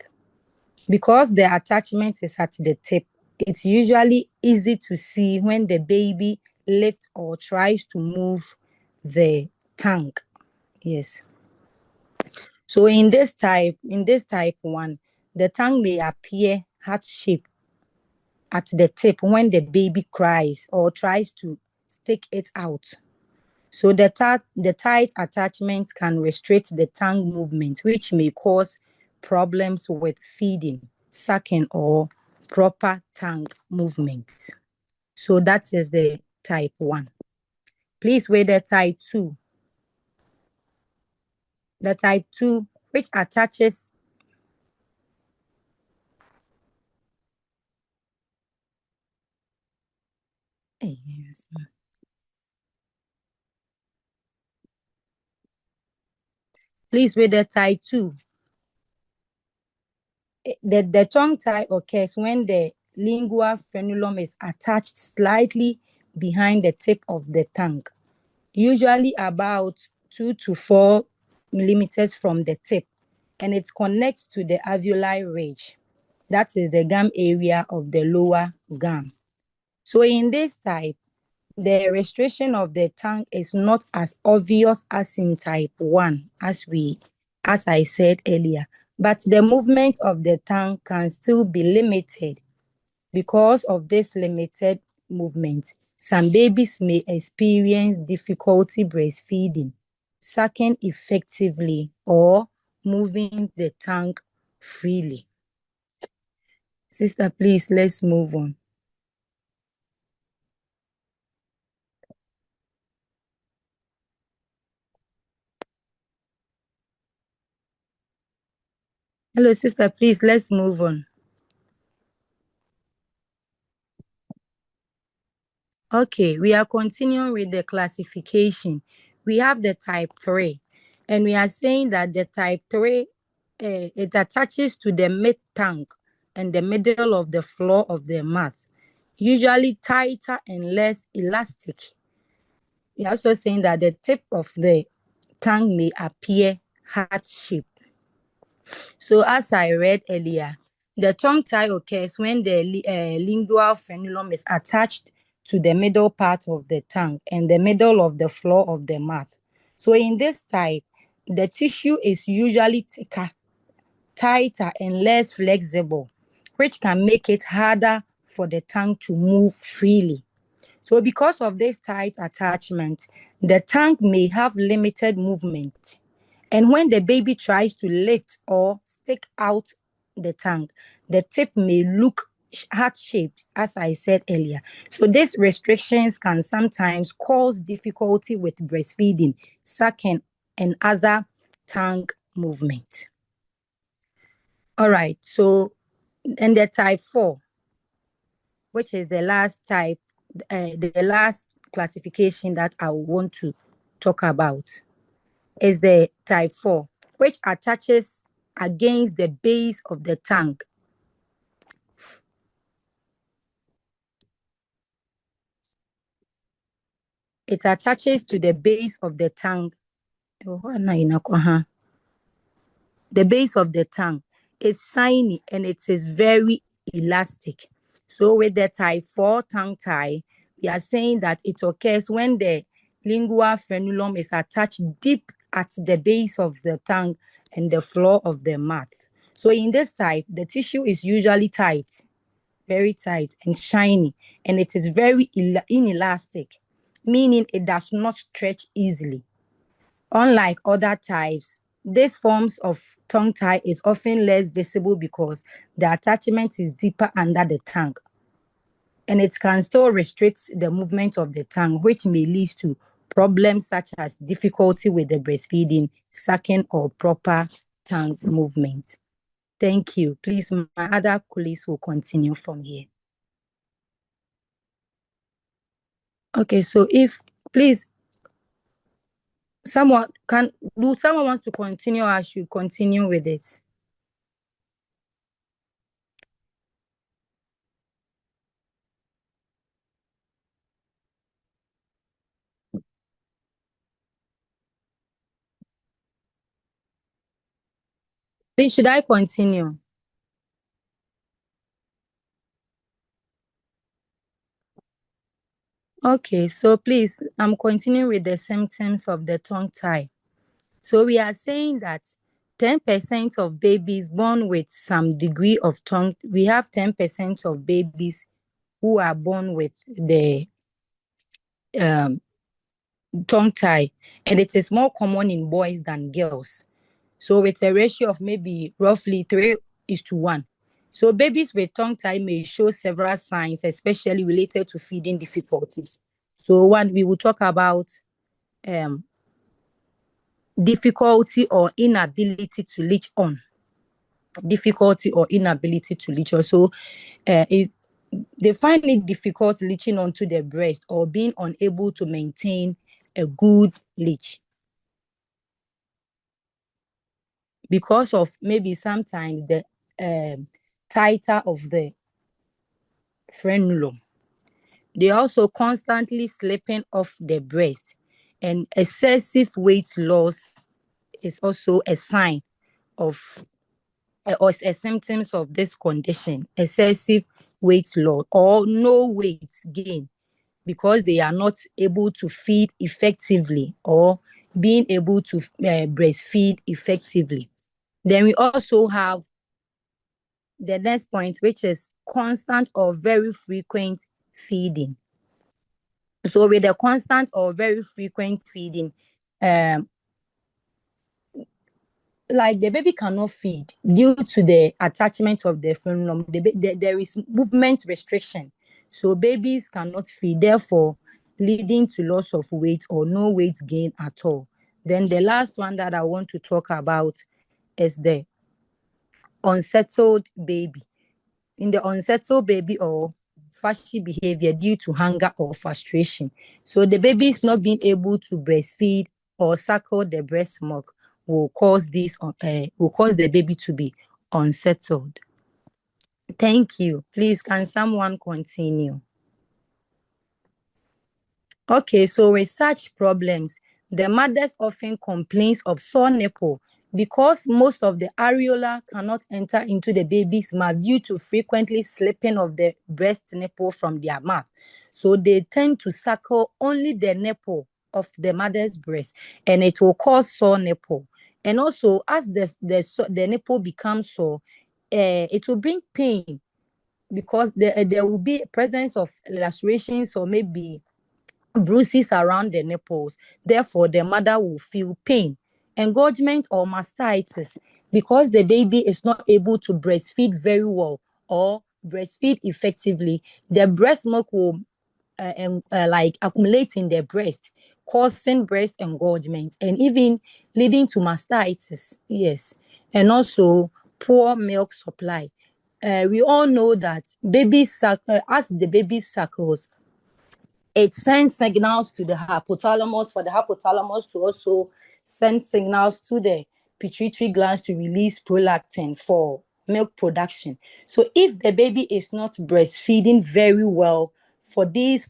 because the attachment is at the tip, it's usually easy to see when the baby lifts or tries to move the tongue. Yes. So in this type 1, the tongue may appear heart-shaped at the tip when the baby cries or tries to stick it out. So the tight attachment can restrict the tongue movement, which may cause problems with feeding, sucking, or proper tongue movement. So that is the type 1. Please wait the type 2. The type 2, which attaches Please wait the type 2. The tongue tie occurs when the lingual frenulum is attached slightly behind the tip of the tongue, usually about 2 to 4 millimeters from the tip, and it connects to the alveoli ridge. That is the gum area of the lower gum. So in this type, the restriction of the tongue is not as obvious as in type 1, as I said earlier, but the movement of the tongue can still be limited. Because of this limited movement, Some babies may experience difficulty breastfeeding, sucking effectively, or moving the tongue freely. Sister, please, let's move on. Hello, sister, please, let's move on. Okay, we are continuing with the classification. We have the type 3, and we are saying that the type 3, it attaches to the mid-tongue and the middle of the floor of the mouth, usually tighter and less elastic. We are also saying that the tip of the tongue may appear heart-shaped. So as I read earlier, the tongue tie occurs when the lingual frenulum is attached to the middle part of the tongue and the middle of the floor of the mouth. So in this type, the tissue is usually thicker, tighter, and less flexible, which can make it harder for the tongue to move freely. So because of this tight attachment, the tongue may have limited movement. And when the baby tries to lift or stick out the tongue, the tip may look heart-shaped, as I said earlier. So these restrictions can sometimes cause difficulty with breastfeeding, sucking, and other tongue movement. All right, so and the type 4, which is the last type, the last classification that I want to talk about, is the type 4, which attaches against the base of the tongue. It attaches to the base of the tongue. The base of the tongue is shiny and it is very elastic. So with the type 4 tongue tie, we are saying that it occurs when the lingual frenulum is attached deep at the base of the tongue and the floor of the mouth. So in this type, the tissue is usually tight, very tight and shiny, and it is very inelastic, meaning it does not stretch easily. Unlike other types, this forms of tongue tie is often less visible because the attachment is deeper under the tongue, and it can still restrict the movement of the tongue, which may lead to problems such as difficulty with the breastfeeding, sucking, or proper tongue movement. Thank you. Please, my other colleagues will continue from here. Okay, so if, please, someone wants to continue, I should continue with it. Please, should I continue? Okay, so please, I'm continuing with the symptoms of the tongue tie. So we are saying that 10% of babies born with some degree of tongue, we have 10% of babies who are born with the tongue tie, and it is more common in boys than girls. So with a ratio of maybe roughly 3:1. So babies with tongue tie may show several signs, especially related to feeding difficulties. So one, we will talk about difficulty or inability to latch on. Difficulty or inability to latch on. So they find it difficult latching onto the breast or being unable to maintain a good latch, because of maybe sometimes the tighter of the frenulum. They also constantly slipping off the breast, and excessive weight loss is also a sign of or a symptoms of this condition. Excessive weight loss or no weight gain, because they are not able to feed effectively or being able to breastfeed effectively. Then we also have the next point, which is constant or very frequent feeding. So with the constant or very frequent feeding, like the baby cannot feed due to the attachment of the frenulum. There is movement restriction. So babies cannot feed, therefore leading to loss of weight or no weight gain at all. Then the last one that I want to talk about is the unsettled baby. In the unsettled baby or fashy behavior due to hunger or frustration. So the baby is not being able to breastfeed or suckle the breast milk will cause the baby to be unsettled. Thank you. Please, can someone continue? Okay, so with such problems, the mothers often complains of sore nipple because most of the areola cannot enter into the baby's mouth due to frequently slipping of the breast nipple from their mouth. So they tend to suckle only the nipple of the mother's breast, and it will cause sore nipple. And also, as the nipple becomes sore, it will bring pain because there will be presence of lacerations or maybe bruises around the nipples. Therefore, the mother will feel pain, engorgement or mastitis because the baby is not able to breastfeed very well or breastfeed effectively. The breast milk will like accumulate in the breast, causing breast engorgement and even leading to mastitis. Yes, and also poor milk supply. We all know that as the baby suckles, it sends signals to the hypothalamus for the hypothalamus to also send signals to the pituitary glands to release prolactin for milk production. So if the baby is not breastfeeding very well for this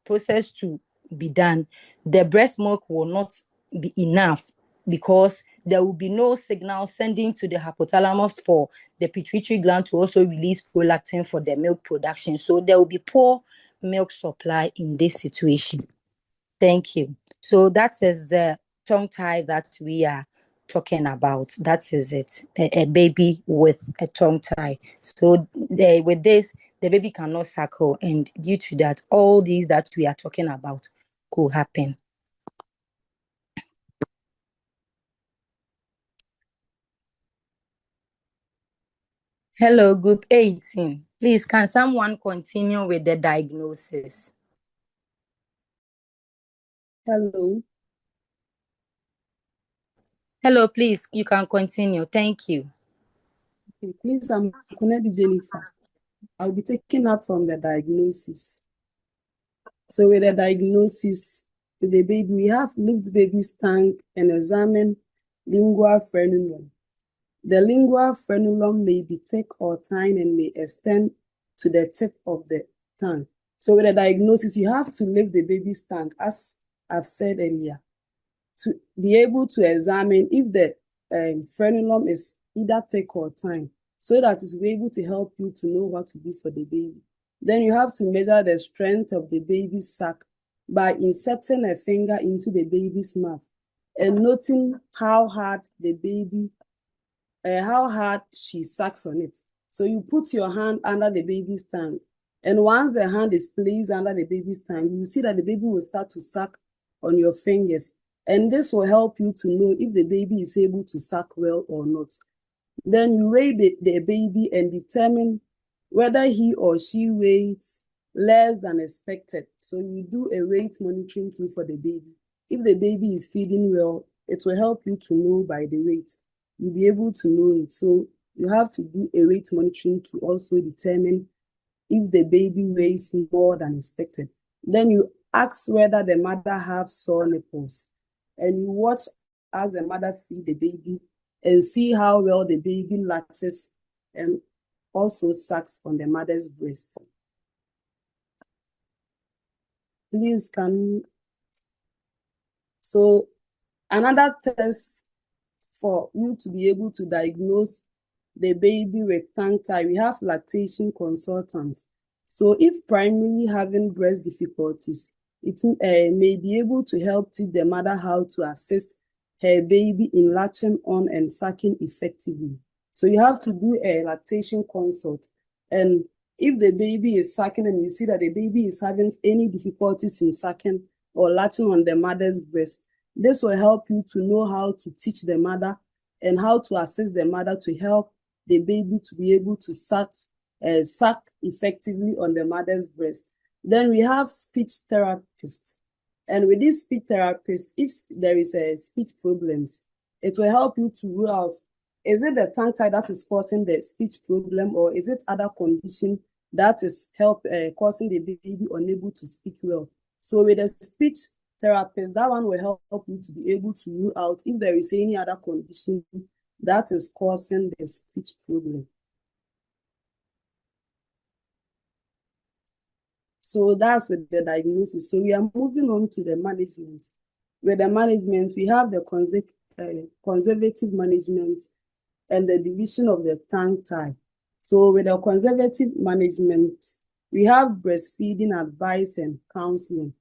process to be done, the breast milk will not be enough because there will be no signal sending to the hypothalamus for the pituitary gland to also release prolactin for the milk production. So there will be poor milk supply in this situation. Thank you. So that is the tongue tie that we are talking about. That is it. A baby with a tongue tie. So with this, the baby cannot suckle, and due to that, all these that we are talking about could happen. Hello, group 18. Please, can someone continue with the diagnosis? Hello. Hello, please, you can continue. Thank you. Okay, please, I'm Kunedi Jennifer. I'll be taking up from the diagnosis. So with the diagnosis, with the baby, we have lift baby's tongue and examine lingual frenulum. The lingual frenulum may be thick or thin and may extend to the tip of the tongue. So with the diagnosis, you have to lift the baby's tongue, as I've said earlier, to be able to examine if the frenulum is either thick or thin, so that it will be able to help you to know what to do for the baby. Then you have to measure the strength of the baby's sac by inserting a finger into the baby's mouth and noting how hard she sucks on it. So you put your hand under the baby's tongue, and once the hand is placed under the baby's tongue, you see that the baby will start to suck on your fingers, and this will help you to know if the baby is able to suck well or not. Then you weigh the baby and determine whether he or she weighs less than expected. So you do a weight monitoring tool for the baby. If the baby is feeding well, it will help you to know by the weight. You'll be able to know it. So you have to do a weight monitoring to also determine if the baby weighs more than expected. Then you ask whether the mother has sore nipples, and you watch as the mother feed the baby and see how well the baby latches and also sucks on the mother's breast. Please, can you? So another test for you to be able to diagnose the baby with tongue tie, we have lactation consultants. So if primarily having breast difficulties, it may be able to help teach the mother how to assist her baby in latching on and sucking effectively. So you have to do a lactation consult, and if the baby is sucking and you see that the baby is having any difficulties in sucking or latching on the mother's breast, this will help you to know how to teach the mother and how to assist the mother to help the baby to be able to suck effectively on the mother's breast. Then we have speech therapists. And with this speech therapist, if there is a speech problems, it will help you to rule out, is it the tongue tie that is causing the speech problem, or is it other condition that is causing the baby unable to speak well? So with a speech therapist, that one will help you to be able to rule out if there is any other condition that is causing the speech problem. So that's with the diagnosis. So we are moving on to the management. With the management, we have the conservative management and the division of the tongue tie. So with the conservative management, we have breastfeeding advice and counseling.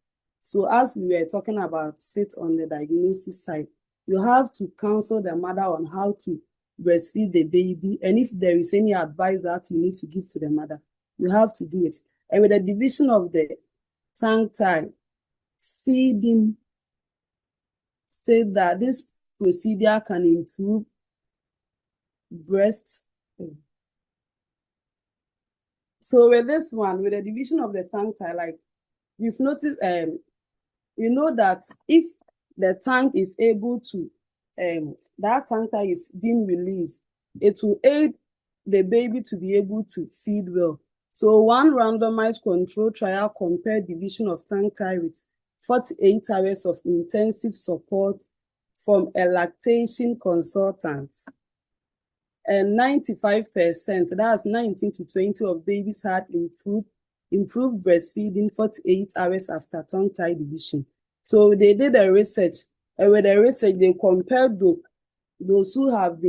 So as we were talking about it on the diagnosis side, you have to counsel the mother on how to breastfeed the baby. And if there is any advice that you need to give to the mother, you have to do it. And with the division of the tongue tie, feeding state that this procedure can improve breast. So with this one, with the division of the tongue tie, like we've noticed, you know that if the tongue is able to, that tongue tie is being released, it will aid the baby to be able to feed well. So one randomized control trial compared division of tongue tie with 48 hours of intensive support from a lactation consultant. And 95%, that's 19 to 20 of babies had improved breastfeeding 48 hours after tongue tie division. So they did a research, and with the research, they compared those who have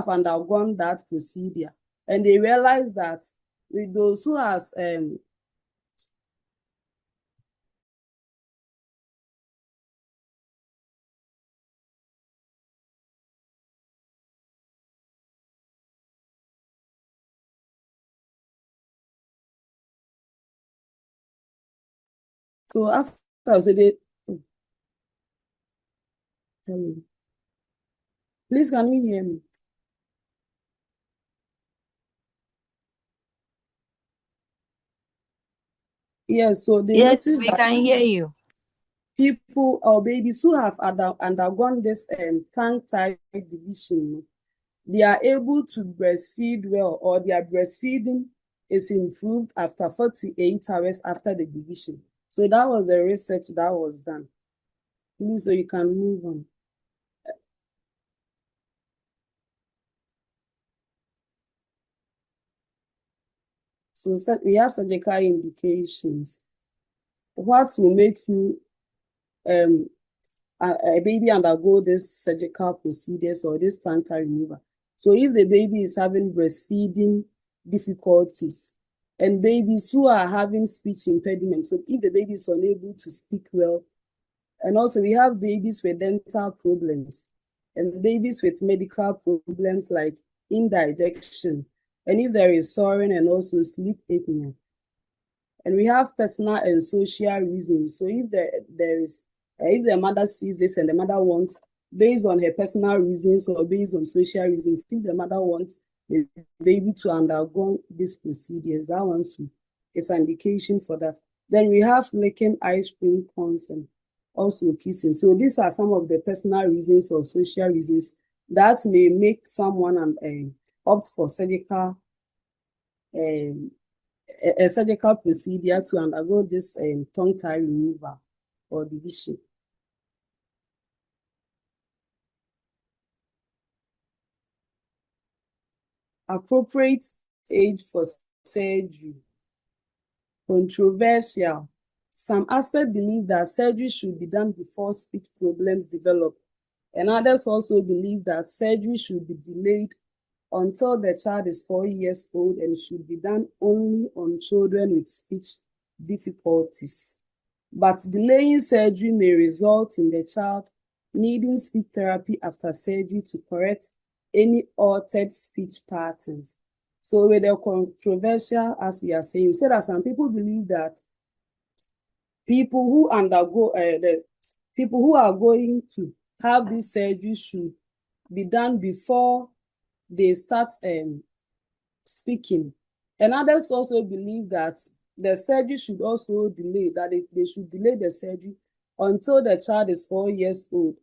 undergone that procedure, and they realized that with those who has so as I said, please can you hear me? Yes, so they noticed we that can hear you. people or babies who have undergone this tongue tie division, they are able to breastfeed well, or their breastfeeding is improved after 48 hours after the division. So that was the research that was done. Please, so you can move on. So we have surgical indications. What will make you a baby undergo this surgical procedures or this tongue tie removal? So if the baby is having breastfeeding difficulties, and babies who are having speech impediment, so if the baby is unable to speak well, and also we have babies with dental problems, and babies with medical problems like indigestion, and if there is soaring and also sleep apnea. And we have personal and social reasons. So if if the mother sees this and the mother wants, based on her personal reasons or based on social reasons, if the mother wants the baby to undergo these procedures, that one too is an indication for that. Then we have licking ice cream cones and also kissing. So these are some of the personal reasons or social reasons that may make someone opt for surgical a surgical procedure to undergo this tongue tie removal or division. Appropriate age for surgery. Controversial. Some aspects believe that surgery should be done before speech problems develop, and others also believe that surgery should be delayed until the child is 4 years old and should be done only on children with speech difficulties. But delaying surgery may result in the child needing speech therapy after surgery to correct any altered speech patterns. So with the controversial, as we are saying, so that some people believe that people who undergo the people who are going to have this surgery should be done before they start speaking. And others also believe that the surgery should also delay, that they should delay the surgery until the child is 4 years old.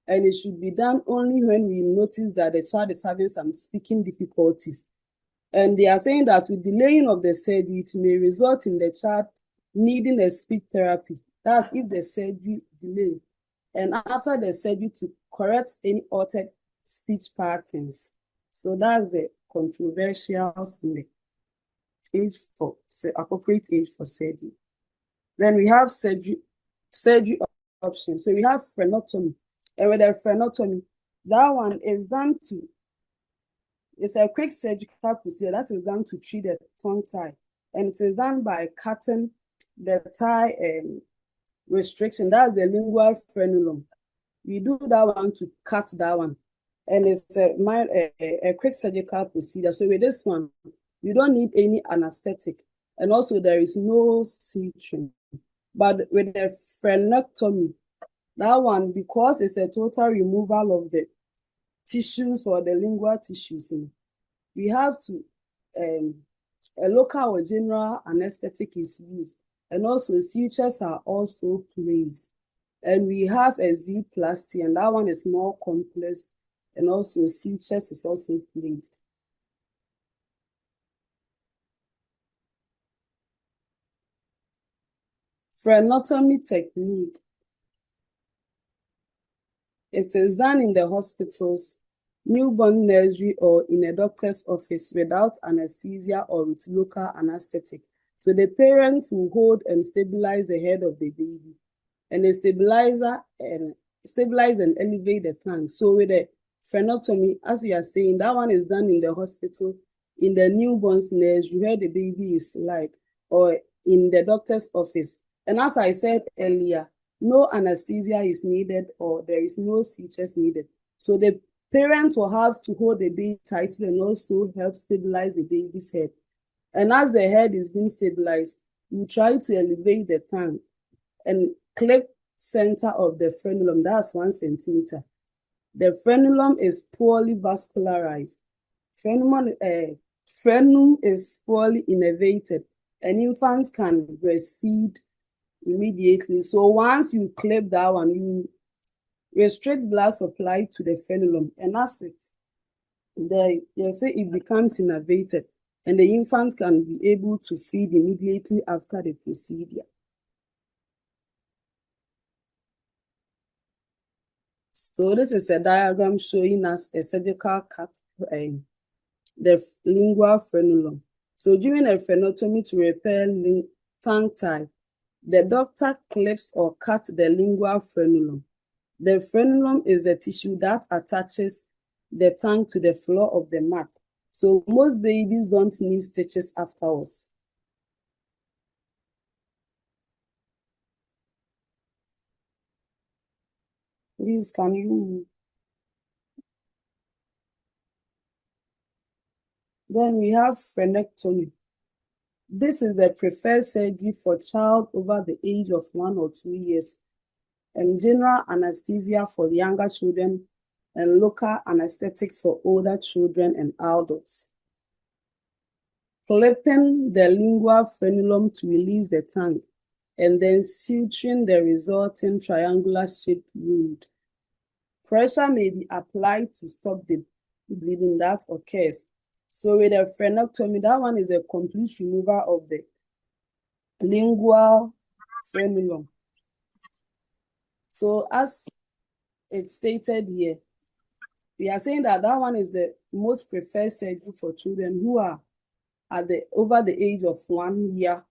And it should be done only when we notice that the child is having some speaking difficulties. And they are saying that with delaying of the surgery, it may result in the child needing a speech therapy. That's if the surgery delayed. And after the surgery, to correct any altered speech patterns. So that's the controversials in the age for appropriate age for surgery. Then we have surgery options. So we have frenotomy. And with the frenotomy, that one is done to, it's a quick surgical procedure that is done to treat the tongue tie. And it is done by cutting the tie restriction. That's the lingual frenulum. We do that one to cut that one. And it's a quick surgical procedure. So with this one, you don't need any anesthetic. And also there is no suturing. But with the frenectomy, that one, because it's a total removal of the tissues or the lingual tissues, we have to, a local or general anesthetic is used. And also sutures are also placed. And we have a Z-plasty, and that one is more complex. And also sutures is also placed. Frenotomy technique. It is done in the hospitals, newborn nursery, or in a doctor's office without anesthesia or with local anesthetic. So the parents will hold and stabilize the head of the baby. And the stabilizer and stabilize and elevate the tongue. So with the frenotomy, as we are saying, that one is done in the hospital, in the newborn's nursery where the baby is like, or in the doctor's office. And as I said earlier, no anesthesia is needed or there is no sutures needed. So the parents will have to hold the baby tightly and also help stabilize the baby's head. And as the head is being stabilized, you try to elevate the tongue and clip center of the frenulum, that's 1 centimeter. The frenulum is poorly vascularized. Frenum is poorly innervated, and infants can breastfeed immediately. So once you clip that one, you restrict blood supply to the frenulum, and that's it. You say it becomes innervated, and the infant can be able to feed immediately after the procedure. So this is a diagram showing us a surgical cut, the lingual frenulum. So during a frenotomy to repair tongue tie, the doctor clips or cuts the lingual frenulum. The frenulum is the tissue that attaches the tongue to the floor of the mouth. So most babies don't need stitches afterwards. Please, can you? Then we have frenectomy. This is the preferred surgery for child over the age of 1 or 2 years, and general anesthesia for younger children and local anesthetics for older children and adults. Clipping the lingual frenulum to release the tongue, and then suturing the resulting triangular-shaped wound. Pressure may be applied to stop the bleeding that occurs. So with a frenectomy, that one is a complete removal of the lingual frenulum. So as it's stated here, we are saying that that one is the most preferred surgery for children who are over the age of 1 year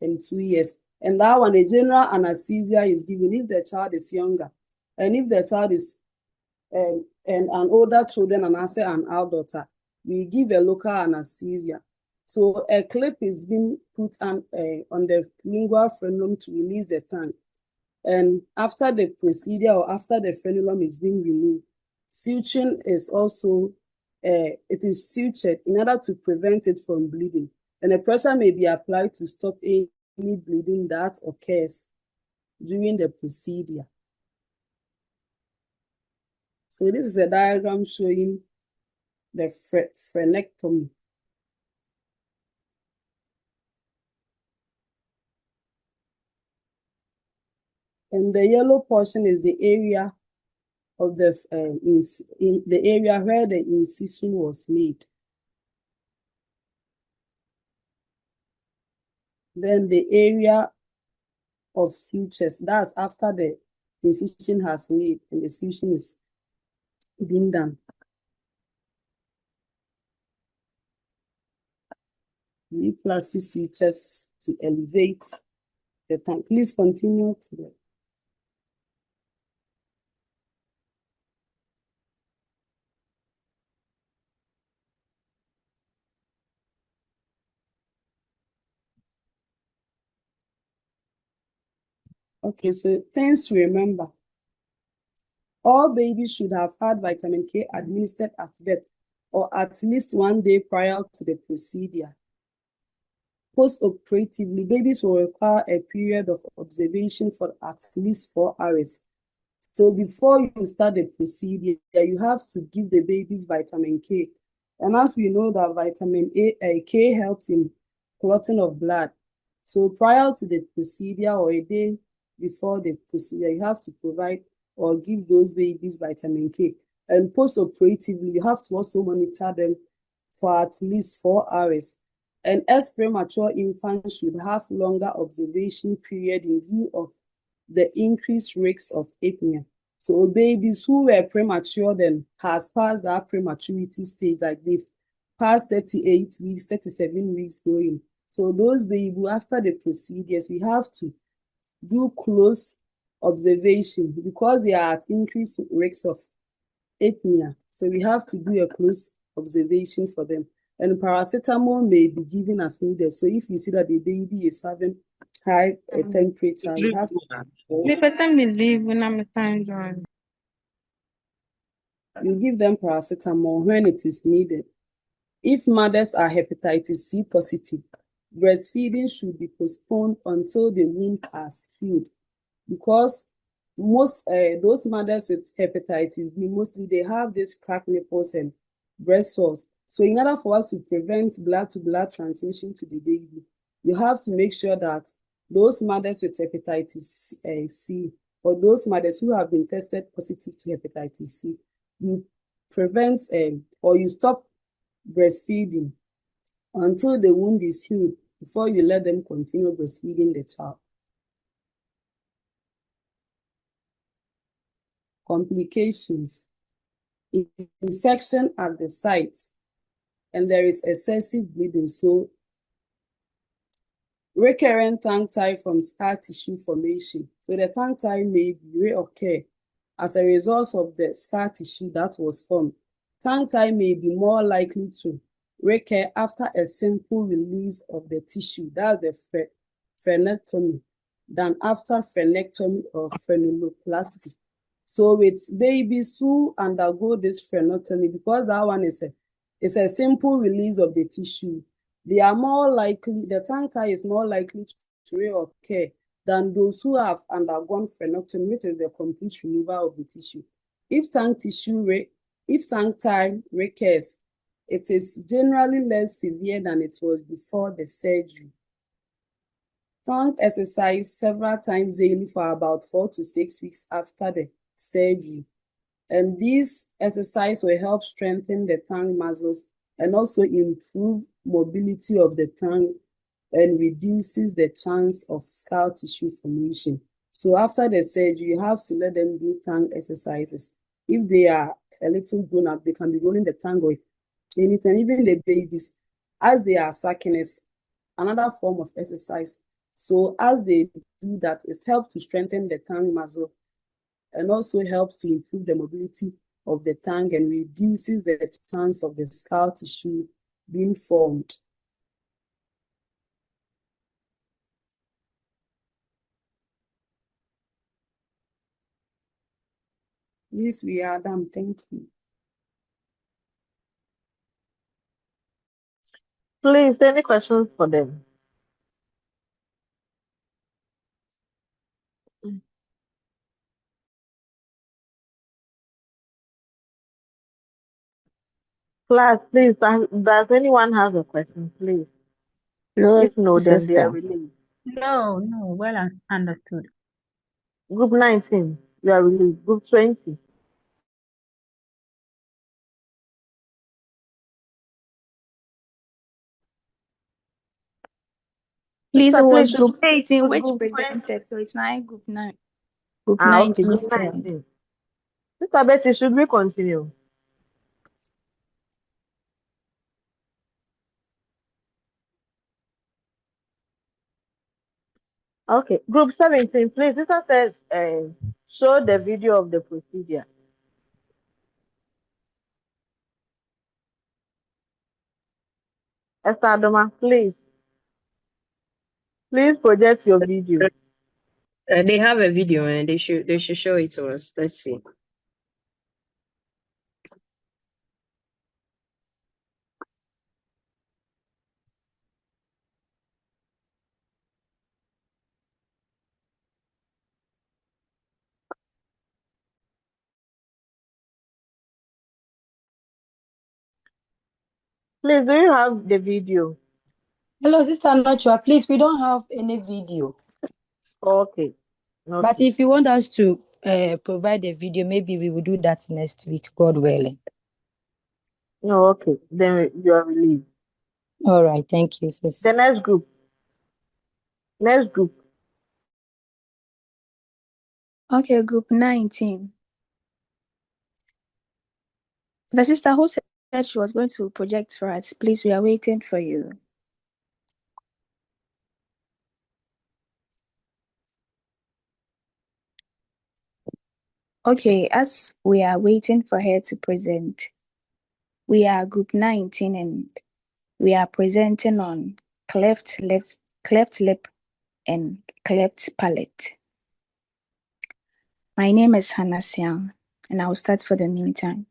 and 2 years. And that one, a general anesthesia is given if the child is younger. And if the child is and an older children and also an adult, we give a local anesthesia. So a clip is being put on the lingual frenulum to release the tongue. And after the procedure or after the frenulum is being removed, suturing is also it is sutured in order to prevent it from bleeding. And a pressure may be applied to stop any bleeding that occurs during the procedure. So this is a diagram showing the frenectomy. And the yellow portion is the area of the area where the incision was made. Then the area of sutures, that's after the incision has made and the suture is being done. Replastic sutures to elevate the tongue. Please continue to the okay, so things to remember. All babies should have had vitamin K administered at birth or at least 1 day prior to the procedure. Post-operatively, babies will require a period of observation for at least 4 hours. So before you start the procedure, you have to give the babies vitamin K. And as we know that vitamin K helps in clotting of blood. So prior to the procedure or a day before the procedure, you have to provide or give those babies vitamin K. And post-operatively, you have to also monitor them for at least 4 hours. And as premature infants should have longer observation period in view of the increased risks of apnea. So babies who were premature then has passed that prematurity stage, like they've passed 38 weeks, 37 weeks going. So those babies, after the procedures, we have to do close observation because they are at increased risks of apnea. So we have to do a close observation for them. And paracetamol may be given as needed. So if you see that the baby is having high temperature, you have to you give them paracetamol when it is needed. If mothers are hepatitis C positive, breastfeeding should be postponed until the wound has healed, because most those mothers with hepatitis B, mostly they have this cracked nipples and breast sores. So in order for us to prevent blood-to-blood transmission to the baby, you have to make sure that those mothers with hepatitis C or those mothers who have been tested positive to hepatitis C, you prevent or you stop breastfeeding until the wound is healed before you let them continue breastfeeding the child. Complications: infection at the site, and there is excessive bleeding. So recurrent tongue tie from scar tissue formation. So the tongue tie may reoccur as a result of the scar tissue that was formed. Tongue tie may be more likely to recur after a simple release of the tissue, that's the frenectomy, than after frenectomy or frenuloplasty. So with babies who undergo this frenectomy, because that one is a simple release of the tissue, they are more likely, the tongue tie is more likely to reoccur than those who have undergone frenectomy, which is the complete removal of the tissue. If tongue tie recurs, it is generally less severe than it was before the surgery. Tongue exercise several times daily for about 4 to 6 weeks after the surgery. And this exercise will help strengthen the tongue muscles and also improve mobility of the tongue and reduces the chance of scar tissue formation. So after the surgery, you have to let them do tongue exercises. If they are a little grown up, they can be rolling the tongue or anything. Even the babies, as they are sucking, is another form of exercise. So as they do that, it helps to strengthen the tongue muscle and also helps to improve the mobility of the tongue and reduces the chance of the scar tissue being formed. This we are done. Thank you. Please, any questions for them? Class, please, does anyone have a question, please? No, If no, then they are sister. released. No, no, well understood. Group 19, you are released. Group 20. Please, it Sister, was please, group 18 should which group 20. presented, so it's not group 9. Group Okay, 19 group instead. 19. Sister Betty, should we continue? Okay, group 17, please. Sister says, show the video of the procedure. Esther Adoma, please. Please project your video. They have a video and they should show it to us. Let's see. Please, do you have the video? Hello, Sister Nochua. Please, we don't have any video. Okay. But if you want us to provide a video, maybe we will do that next week, God willing. No, okay. Then you are released. All right. Thank you, sis. The next group. Next group. Okay, group 19. The sister who said she was going to project for us, please, we are waiting for you. Okay, as we are waiting for her to present, we are group 19 and we are presenting on cleft lip and cleft palate. My name is Hannah Siang, and I'll start for the meantime.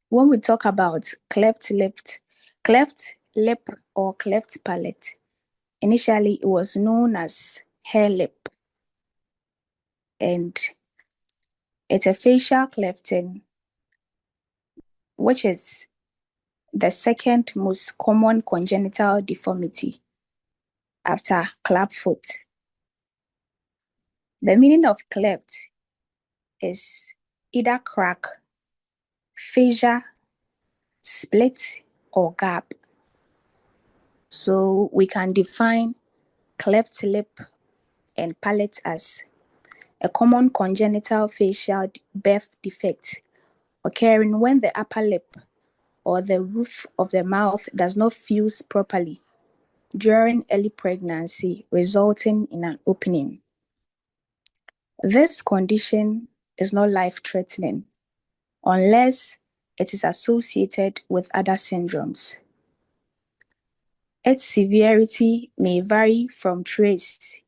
When we talk about cleft lip or cleft palate, initially it was known as hair lip, and it's a facial clefting, which is the second most common congenital deformity after clubfoot. The meaning of cleft is either crack, fissure, split, or gap. So we can define cleft lip and palate as a common congenital facial birth defect occurring when the upper lip or the roof of the mouth does not fuse properly during early pregnancy, resulting in an opening. This condition is not life-threatening unless it is associated with other syndromes. Its severity may vary from trace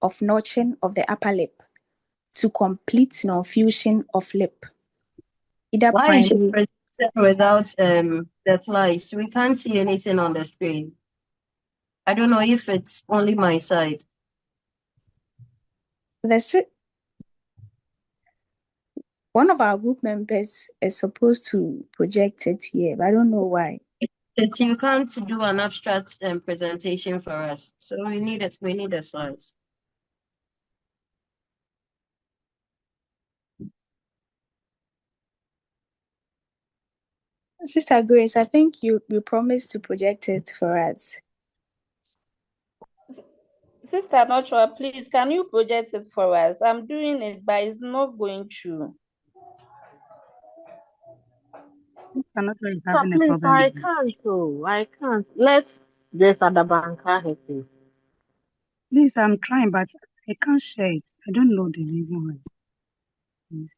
of notching of the upper lip to complete non-fusion of lip. Either Why is she primary. presenting without the slides? We can't see anything on the screen. I don't know if it's only my side. One of our group members is supposed to project it here, but I don't know why. You can't do an abstract presentation for us, so we need it. We need the slides. Sister Grace, I think you promised to project it for us. Sister Nochua, please, can you project it for us? I'm doing it, but it's not going through. Sister Nochua is So having a please, problem I with can't. Oh, I can't. Let this other banker help you. Please, I'm trying, but I can't share it. I don't know the reason why. Please.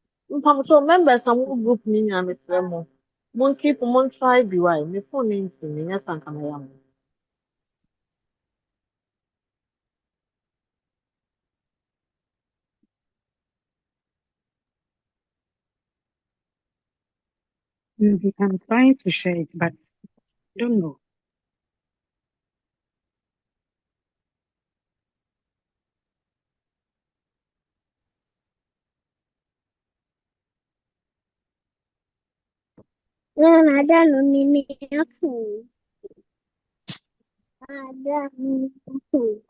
So members, some group me and Miss Remo. Monkey, mon try be why. Me phone into me. Yes, and come I'm trying to share it, but I don't know. Ada no mini afu. Ada no afu.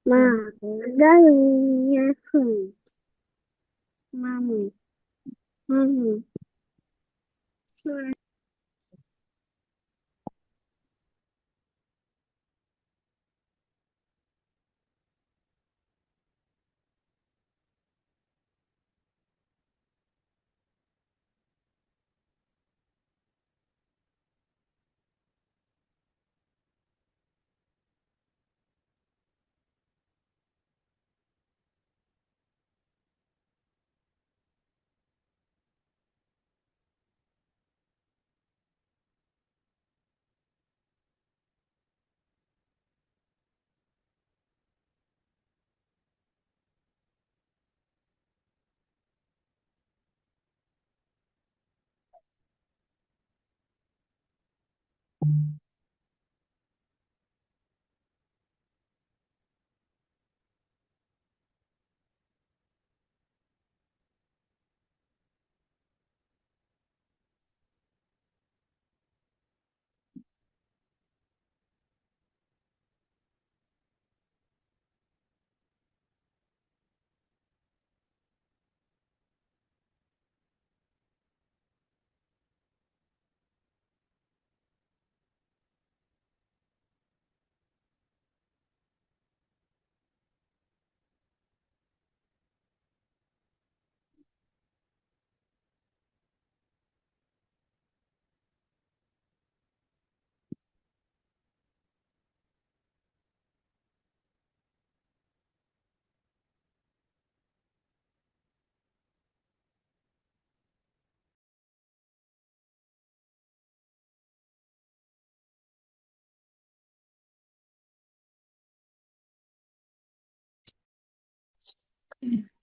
Ma, ada no mini afu. Mami, mami.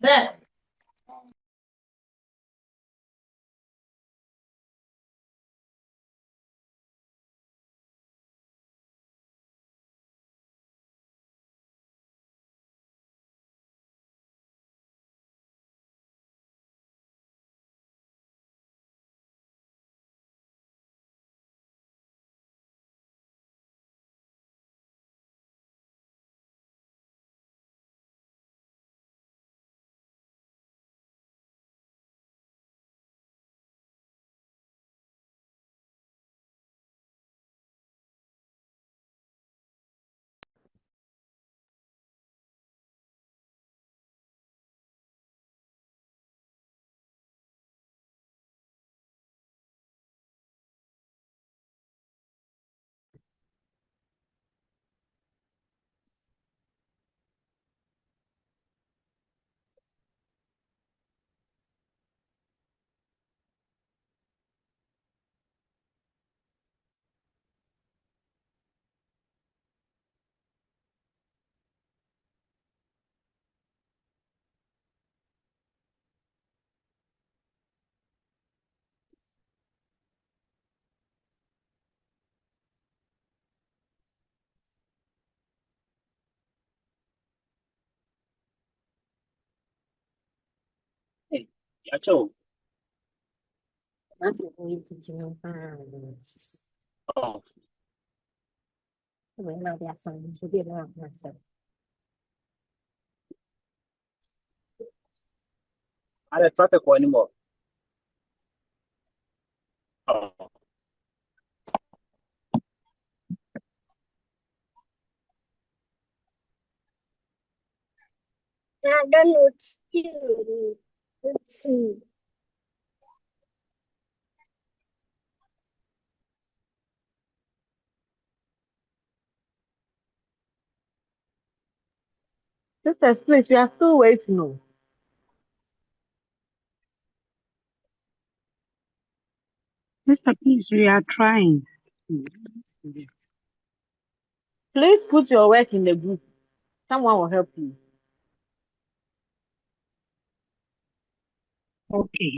There. Hey, Yacho. That's what you can do. Oh, Well, now there's some to be around myself. I don't traffic anymore. Oh, I don't know what to do. Let's see. Sisters, please, we are still waiting. No. Sister, please, we are trying. Please put your work in the group. Someone will help you. Okay.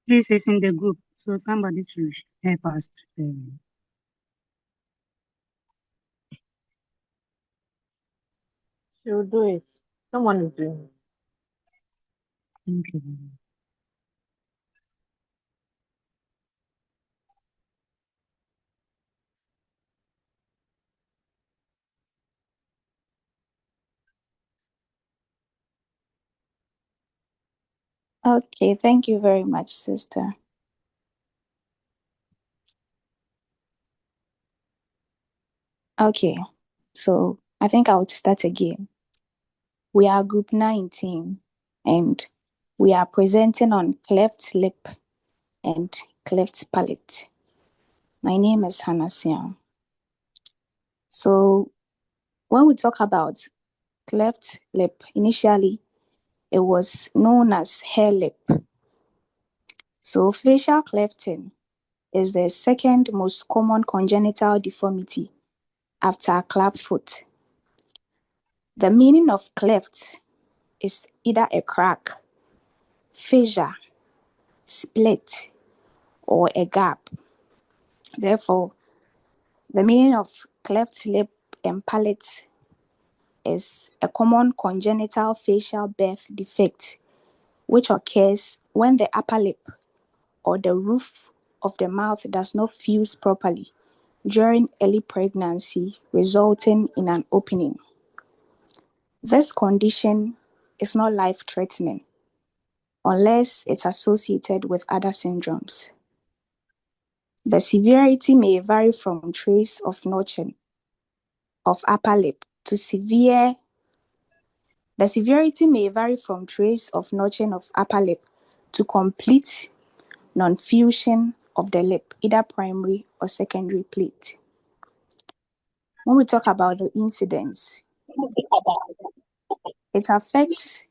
Please, it's in the group, so somebody should help us. She'll do it. Someone is doing it. Thank you. Okay, thank you very much, sister. Okay, so I think I would start again. We are group 19 and we are presenting on cleft lip and cleft palate. My name is Hannah Siam. So when we talk about cleft lip, initially it was known as hair lip. So facial clefting is the second most common congenital deformity after clubfoot. The meaning of cleft is either a crack, fissure, split, or a gap. Therefore, the meaning of cleft lip and palate is a common congenital facial birth defect which occurs when the upper lip or the roof of the mouth does not fuse properly during early pregnancy, resulting in an opening. This condition is not life-threatening unless it's associated with other syndromes. The severity may vary from trace of notching of upper lip to severe. The severity may vary from trace of notching of upper lip to complete non-fusion of the lip, either primary or secondary plate. When we talk about the incidence, it affects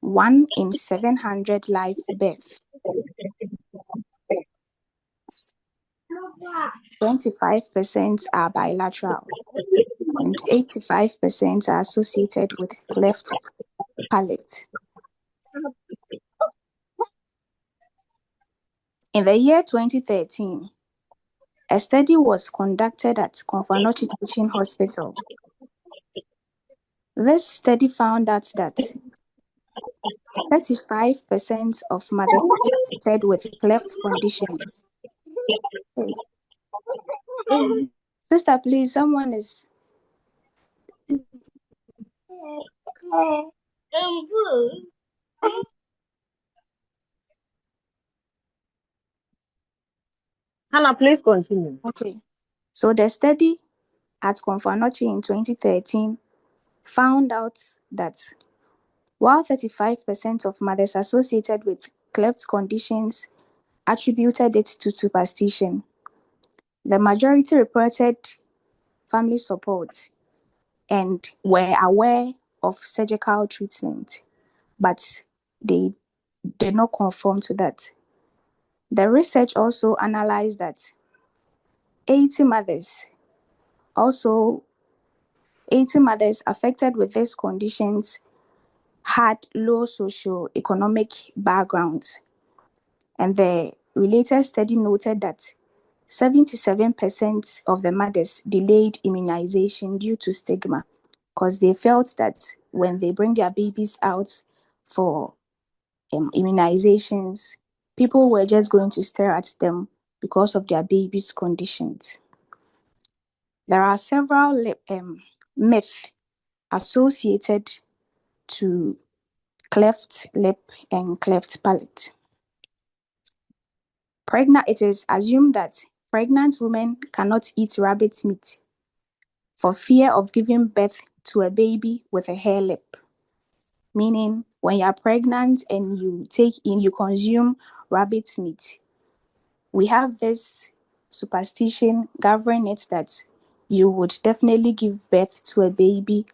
1 in 700 live births. 25% are bilateral, and 85% are associated with cleft palate. In the year 2013, a study was conducted at Konfanochi Teaching Hospital. This study found out that 35% of mothers affected with cleft conditions. Hey. Sister, please, someone is... Hannah, please continue. Okay. So the study at Konfanochi in 2013 found out that while 35% of mothers associated with cleft conditions attributed it to superstition, the majority reported family support and were aware of surgical treatment, but they did not conform to that. The research also analyzed that 80 mothers affected with these conditions had low socioeconomic backgrounds. And the related study noted that 77% of the mothers delayed immunization due to stigma because they felt that when they bring their babies out for immunizations, people were just going to stare at them because of their baby's conditions. There are several myths associated to cleft lip and cleft palate. It is assumed that pregnant women cannot eat rabbit meat for fear of giving birth to a baby with a hair lip. Meaning, when you are pregnant and you consume rabbit meat, we have this superstition governing it that you would definitely give birth to a baby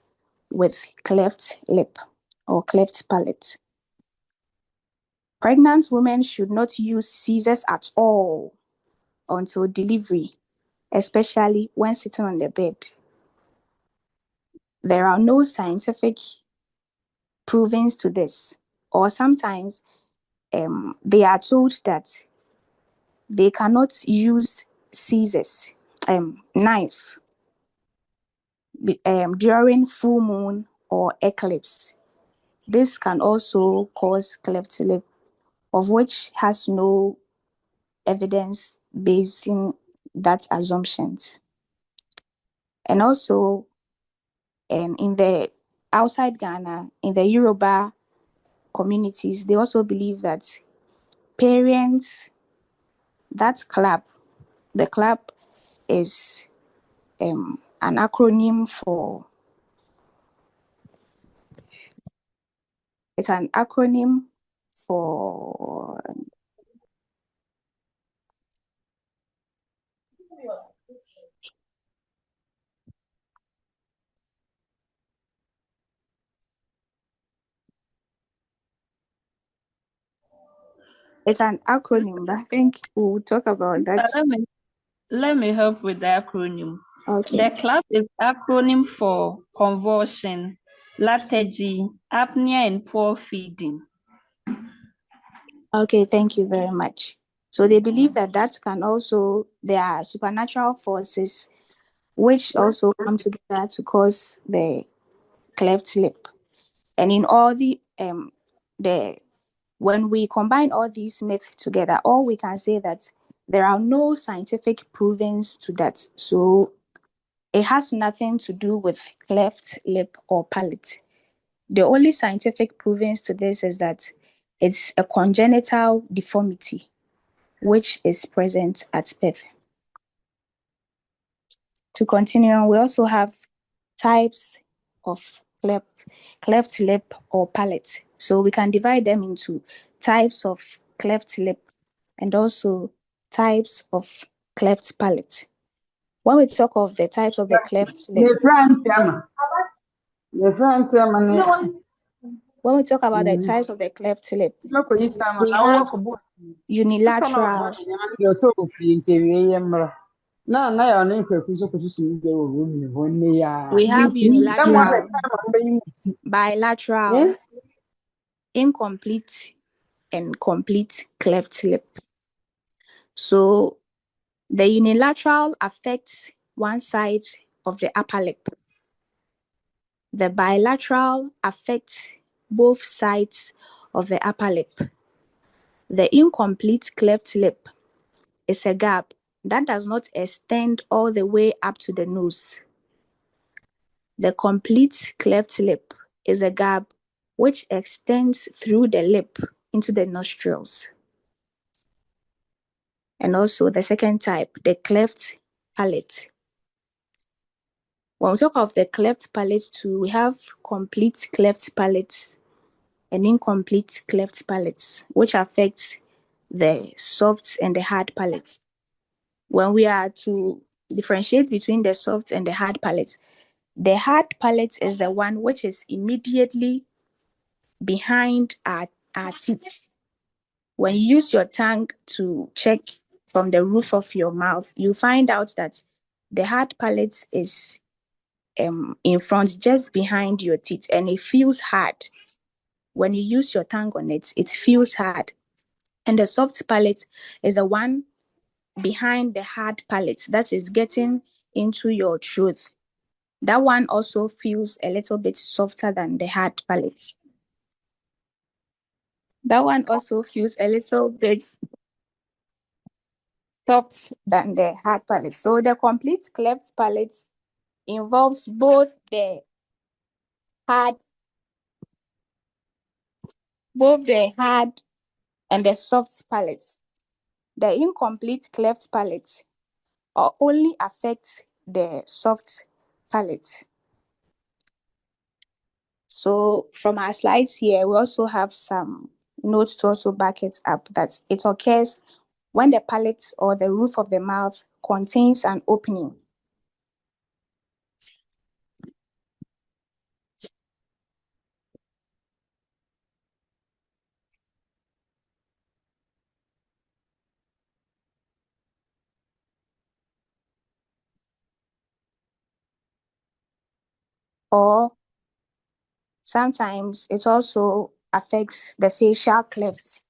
with cleft lip or cleft palate. Pregnant women should not use scissors at all until delivery, especially when sitting on the bed. There are no scientific provings to this, or sometimes they are told that they cannot use scissors, knife, during full moon or eclipse. This can also cause cleft lip, of which has no evidence basing that assumptions. And also, in the outside Ghana, in the Yoruba communities, they also believe that parents that clap, the clap is an acronym for, it's an acronym for, it's an acronym, but I think we'll talk about that. Let me help with the acronym. Okay. The CLAP is acronym for convulsion, lethargy, apnea, and poor feeding. Okay, thank you very much. So they believe that can also, there are supernatural forces which also come together to cause the cleft lip. And in all when we combine all these myths together, all we can say that there are no scientific provings to that. So it has nothing to do with cleft lip or palate. The only scientific provings to this is that it's a congenital deformity which is present at birth. To continue, we also have types of cleft lip or palate. So we can divide them into types of cleft lip and also types of cleft palate. When we talk of the types of the cleft lip, when we talk about the types of the cleft lip, we have unilateral. We have unilateral, bilateral, incomplete, and complete cleft lip. So the unilateral affects one side of the upper lip. The bilateral affects both sides of the upper lip. The incomplete cleft lip is a gap that does not extend all the way up to the nose. The complete cleft lip is a gap which extends through the lip into the nostrils. And also the second type, the cleft palate. When we talk of the cleft palate too, we have complete cleft palate and incomplete cleft palate, which affects the soft and the hard palate. When we are to differentiate between the soft and the hard palate, the hard palate is the one which is immediately behind our teeth. When you use your tongue to check from the roof of your mouth, you find out that the hard palate is in front, just behind your teeth, and it feels hard. When you use your tongue on it, it feels hard. And the soft palate is the one behind the hard palate that is getting into your throat. That one also feels a little bit softer than the hard palate. That one also feels a little bit soft than the hard palate. So the complete cleft palate involves both the hard and the soft palate. The incomplete cleft palate only affects the soft palate. So from our slides here, we also have some notes to also back it up, that it occurs when the palate or the roof of the mouth contains an opening. Or sometimes it also affects the facial clefts.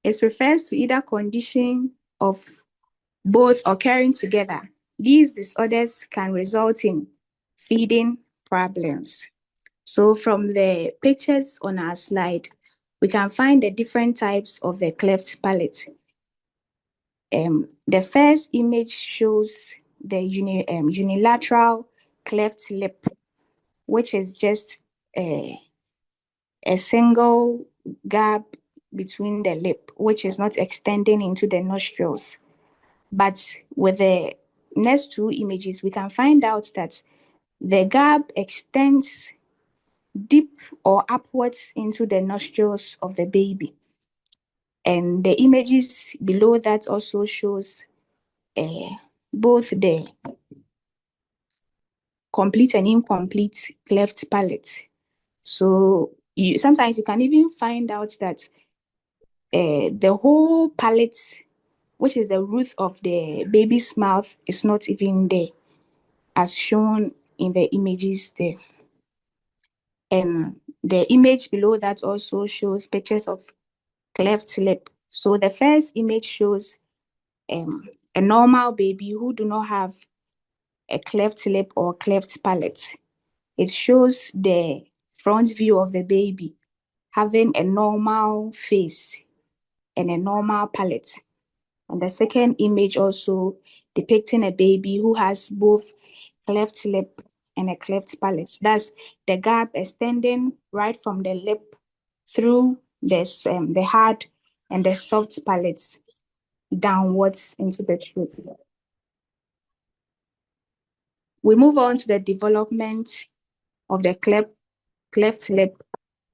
It refers to either condition of both occurring together. These disorders can result in feeding problems. So from the pictures on our slide, we can find the different types of the cleft palate. The first image shows the unilateral cleft lip, which is just a single gap between the lip, which is not extending into the nostrils. But with the next two images, we can find out that the gap extends deep or upwards into the nostrils of the baby. And the images below that also shows both the complete and incomplete cleft palate. So sometimes you can even find out that the whole palate, which is the root of the baby's mouth, is not even there, as shown in the images there. And the image below that also shows pictures of cleft lip. So the first image shows a normal baby who do not have a cleft lip or cleft palate. It shows the front view of the baby having a normal face and a normal palate. And the second image also depicting a baby who has both cleft lip and a cleft palate. That's the gap extending right from the lip through the hard and the soft palates downwards into the throat. We move on to the development of the cleft lip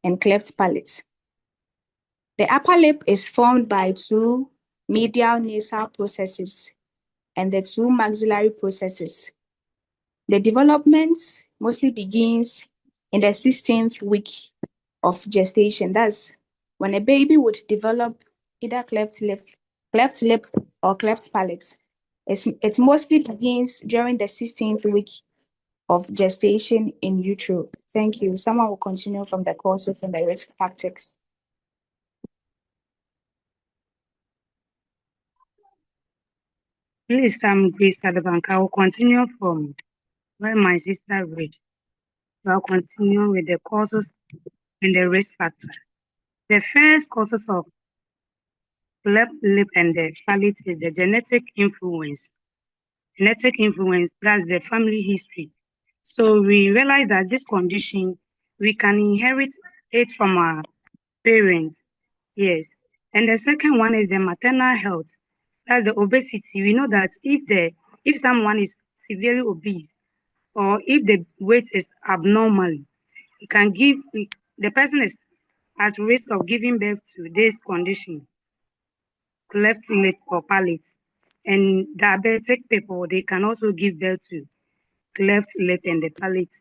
and cleft palate. The upper lip is formed by two medial nasal processes and the two maxillary processes. The development mostly begins in the 16th week of gestation. That's when a baby would develop either cleft lip or cleft palate. It mostly begins during the 16th week of gestation in utero. Thank you. Someone will continue from the causes and the risk factors. Please, I'm Grace Adabank. I will continue from where my sister read. I'll continue with the causes and the risk factor. The first causes of cleft lip and the palate is the genetic influence. Genetic influence, that's the family history. So we realize that this condition, we can inherit it from our parents. Yes. And the second one is the maternal health. That's the obesity. We know that if someone is severely obese or if the weight is abnormal, it can give the person is at risk of giving birth to this condition, cleft lip or palate. And diabetic people, they can also give birth to cleft lip and the palate.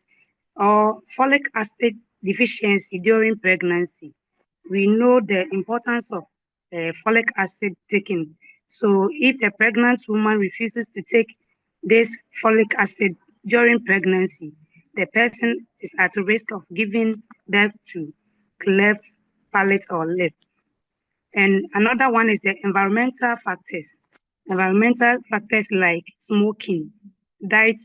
Or folic acid deficiency during pregnancy. We know the importance of folic acid taking. So if a pregnant woman refuses to take this folic acid during pregnancy, the person is at risk of giving birth to cleft palate or lip. And another one is the environmental factors. Environmental factors like smoking, diet,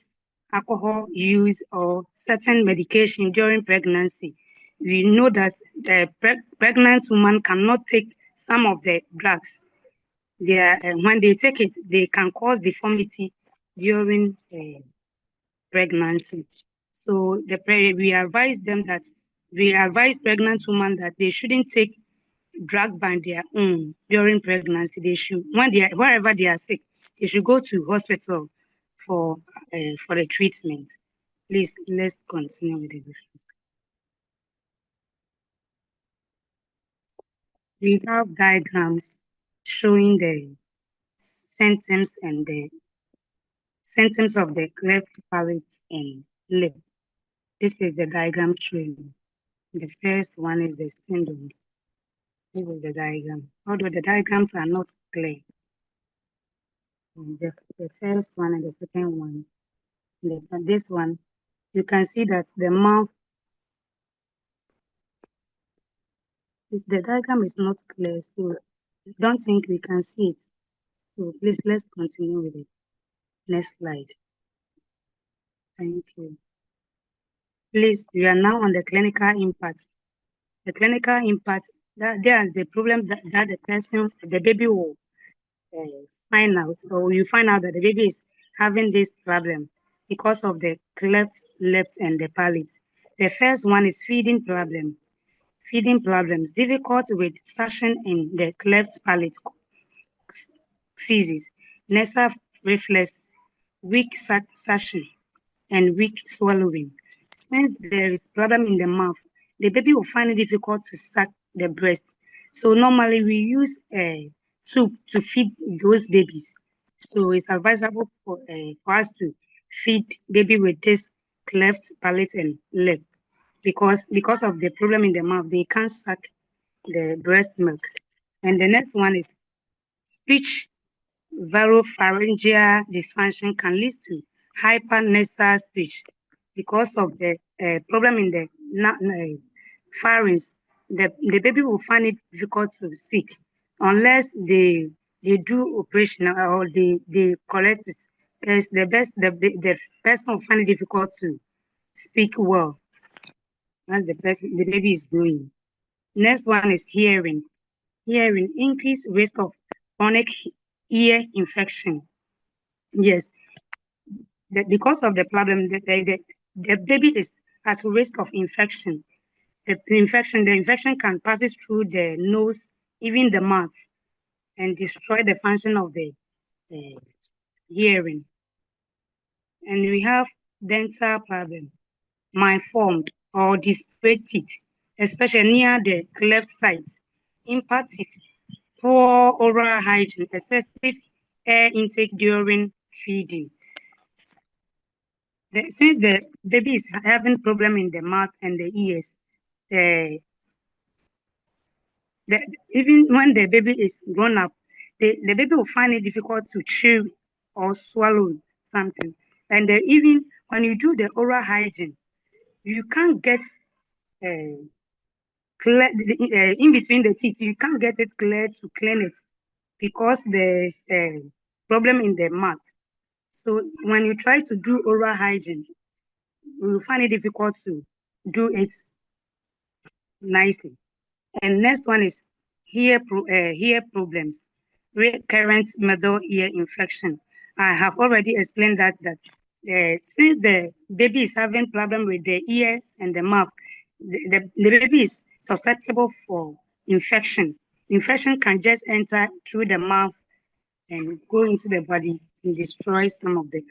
alcohol use, or certain medication during pregnancy. We know that the pregnant woman cannot take some of the drugs. When they take it, they can cause deformity during pregnancy. So we advise pregnant women that they shouldn't take drugs by their own during pregnancy. They should, wherever they are sick, they should go to hospital for the treatment. Please, let's continue with the difference. We have diagrams showing the symptoms and the symptoms of the cleft palate and lip. This is the diagram showing. The first one is the symptoms. This is the diagram. Although the diagrams are not clear. The first one and the second one. This one, you can see that the mouth, the diagram is not clear, so don't think we can see it. So please, let's continue with it. Next slide. Thank you. Please, we are now on the clinical impact. The clinical impact, that there's the problem that the baby will find out, or you find out that the baby is having this problem because of the cleft lip and the palate. The first one is feeding problem. Feeding problems, difficult with suction in the cleft palate, seizes, nasal reflex, weak suction, and weak swallowing. Since there is problem in the mouth, the baby will find it difficult to suck the breast. So normally we use a tube to feed those babies. So it's advisable for us to feed baby with this cleft palate and lip because of the problem in the mouth, they can't suck the breast milk. And the next one is speech Varopharyngeal dysfunction can lead to hypernasal speech because of the problem in the pharynx. The baby will find it difficult to speak unless they do operation or they correct it. It's the person will find it difficult to speak well as the baby is growing. Next one is hearing. Hearing, increased risk of chronic ear infection. Yes, because of the problem, the baby is at risk of infection. The infection can pass through the nose, even the mouth, and destroy the function of the hearing. And we have dental problem, malformed or disparate teeth, especially near the cleft side, impact teeth, poor oral hygiene, excessive air intake during feeding. Since the baby is having problem in the mouth and the ears, even when the baby is grown up, the baby will find it difficult to chew or swallow something. And even when you do the oral hygiene, you can't get in between the teeth, you can't get it clear to clean it because there's a problem in the mouth. So when you try to do oral hygiene, you will find it difficult to do it nicely. And next one is ear problems, recurrent middle ear infection. I have already explained that since the baby is having problem with the ears and the mouth, the baby is susceptible for infection. Infection can just enter through the mouth and go into the body and destroy some of the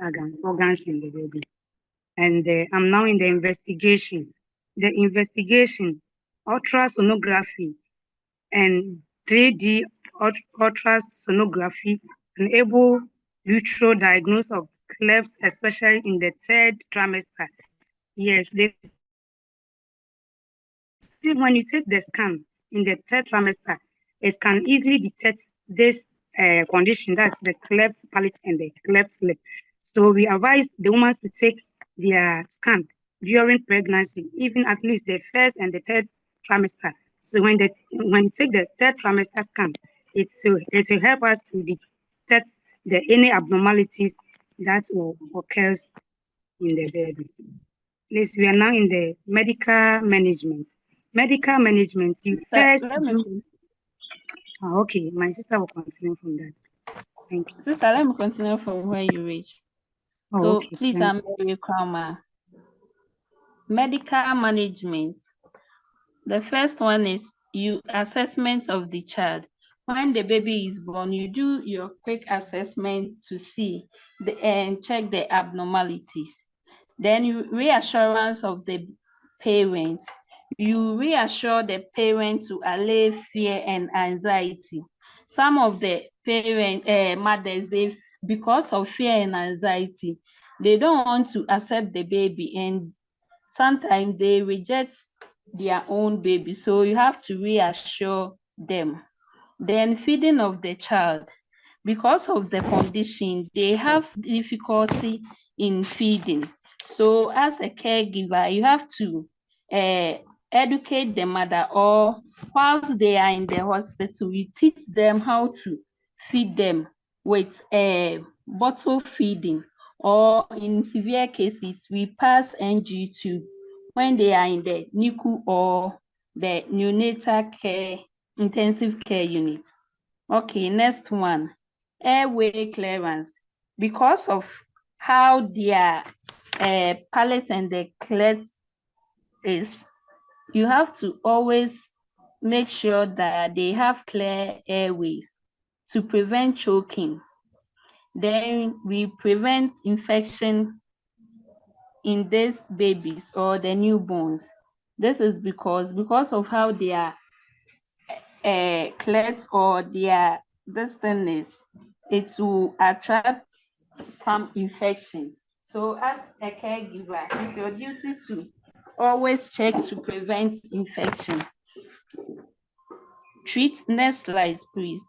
organs in the baby. And I'm now in the investigation. The investigation, ultrasonography and 3D ultrasonography enable utero diagnosis of clefts, especially in the third trimester. Yes, they see when you take the scan in the third trimester, it can easily detect this condition, that's the cleft palate and the cleft lip. So we advise the women to take their scan during pregnancy, even at least the first and the third trimester. So when you take the third trimester scan, it will help us to detect any abnormalities that will occur in the baby. Please, we are now in the medical management. Medical management, you first do. Okay, my sister will continue from that. Thank you. Sister, let me continue from where you reach. So Okay, please, I'm Mary Kramer. Medical management. The first one is assessment of the child. When the baby is born, you do your quick assessment to see and check the abnormalities. Then reassurance of the parent. You reassure the parent to allay fear and anxiety. Some of the mothers, because of fear and anxiety, they don't want to accept the baby, and sometimes they reject their own baby. So you have to reassure them. Then feeding of the child. Because of the condition, they have difficulty in feeding. So as a caregiver, you have to educate the mother, or whilst they are in the hospital, we teach them how to feed them with bottle feeding, or in severe cases, we pass NG tube when they are in the NICU or the neonatal care, intensive care unit. Okay, next one, airway clearance. Because of how their palate and the cleft is, you have to always make sure that they have clear airways to prevent choking. Then we prevent infection in these babies or the newborns. This is because of how their cleft or their destinies, it will attract some infection. So as a caregiver, it's your duty to always check to prevent infection. Next slide, please.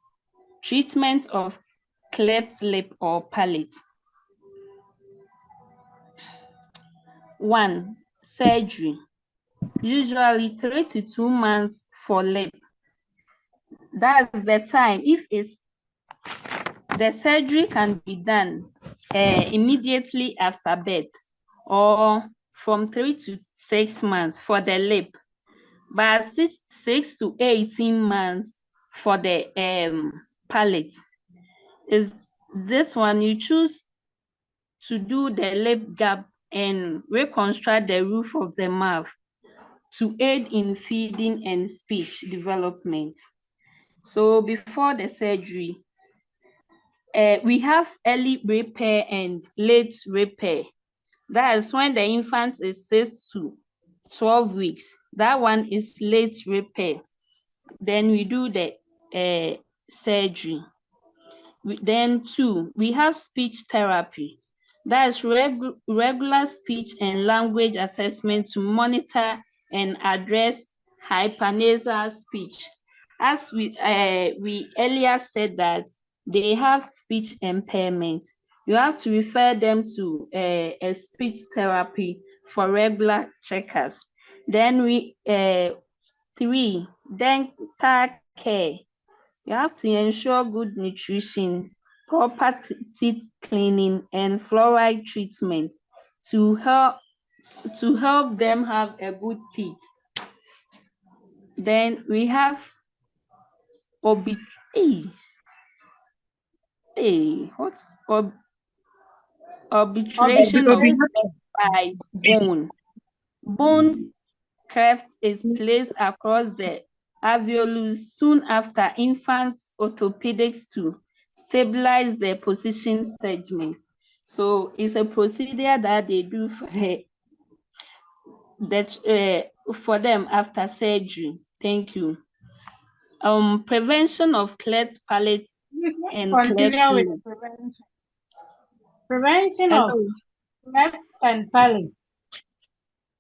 Treatment of cleft lip or palate. 1. Surgery. Usually 3 to 2 months for lip. That's the time. If it's the surgery can be done immediately after birth, or from 3 to 6 months for the lip, but 6 to 18 months for the palate. Is this one, you choose to do the lip gap and reconstruct the roof of the mouth to aid in feeding and speech development. So before the surgery, we have early repair and late repair. That is when the infant is 6 to 12 weeks. That one is late repair. Then we do the surgery. Then 2, we have speech therapy. That is regular speech and language assessment to monitor and address hypernasal speech. As we earlier said that they have speech impairment, you have to refer them to a speech therapy for regular checkups. Then 3, dental care. You have to ensure good nutrition, proper teeth cleaning, and fluoride treatment to help them have a good teeth. Then we have arbitration of by bone. Bone cleft is placed across the alveolus soon after infant orthopedics to stabilize the position segments. So it's a procedure that they do for them after surgery. Thank you. Prevention of cleft palate and Continue cleft with lip. prevention of cleft and palate.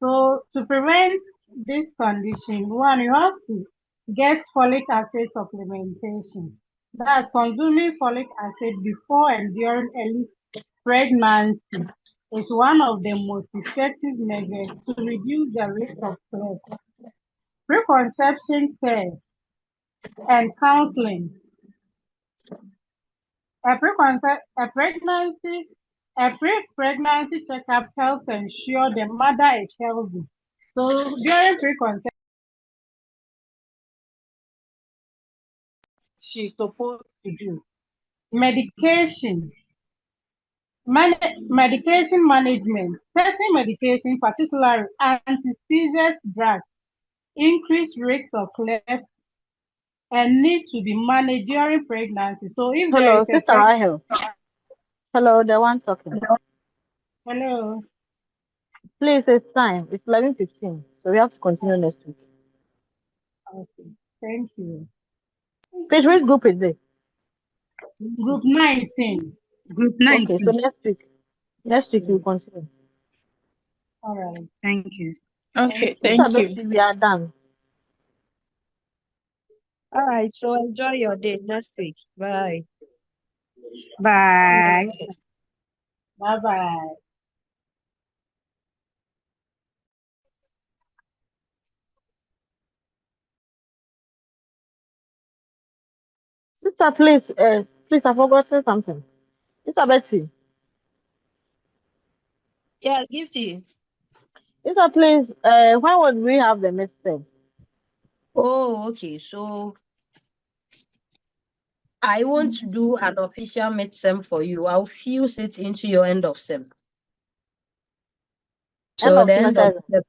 So to prevent this condition, 1, you have to get folic acid supplementation. That's consuming folic acid before and during early pregnancy is one of the most effective measures to reduce the risk of cleft. Preconception care and counseling. A pre-pregnancy checkup helps ensure the mother is healthy. So during preconception, she's supposed to do medication. Medication management. Certain medication, particularly anti-seizure drugs, increase risks of cleft and need to be managed during pregnancy. So if there Hello, is a Sister Rahel. Hello, the one talking. Hello. Please, it's time. It's 11:15, so we have to continue next week. Okay, thank you. Please, which group is this? Group 19. Group Okay, so 19. next week we'll continue. All right. Thank you. Okay, Sister thank you. Betty, we are done. All right, so enjoy your day next week. Bye. Bye. Bye-bye. Sister, please, I forgot to say something. Sister Betty. Yeah, Gifty. Sister, please, when would we have the midterm? Oh, okay. So I want to do an official mid-sem for you. I'll fuse it into your end of sem. So the end of sem,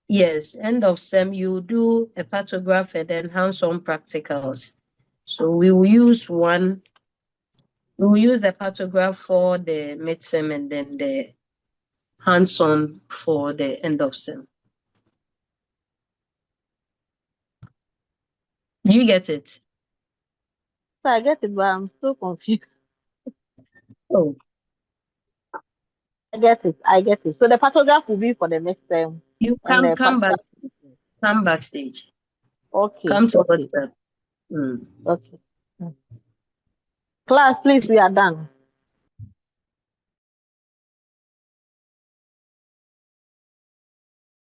yes, end of sem, you do a pathograph and then hands-on practicals. So we will use the pathograph for the mid-sem and then the hands-on for the end of sem. Do you get it? So I get it, but I'm still confused. Oh. I get it. So the photograph will be for the next time. You come backstage. Come backstage. Okay. Come to WhatsApp. Okay. Class, please, we are done.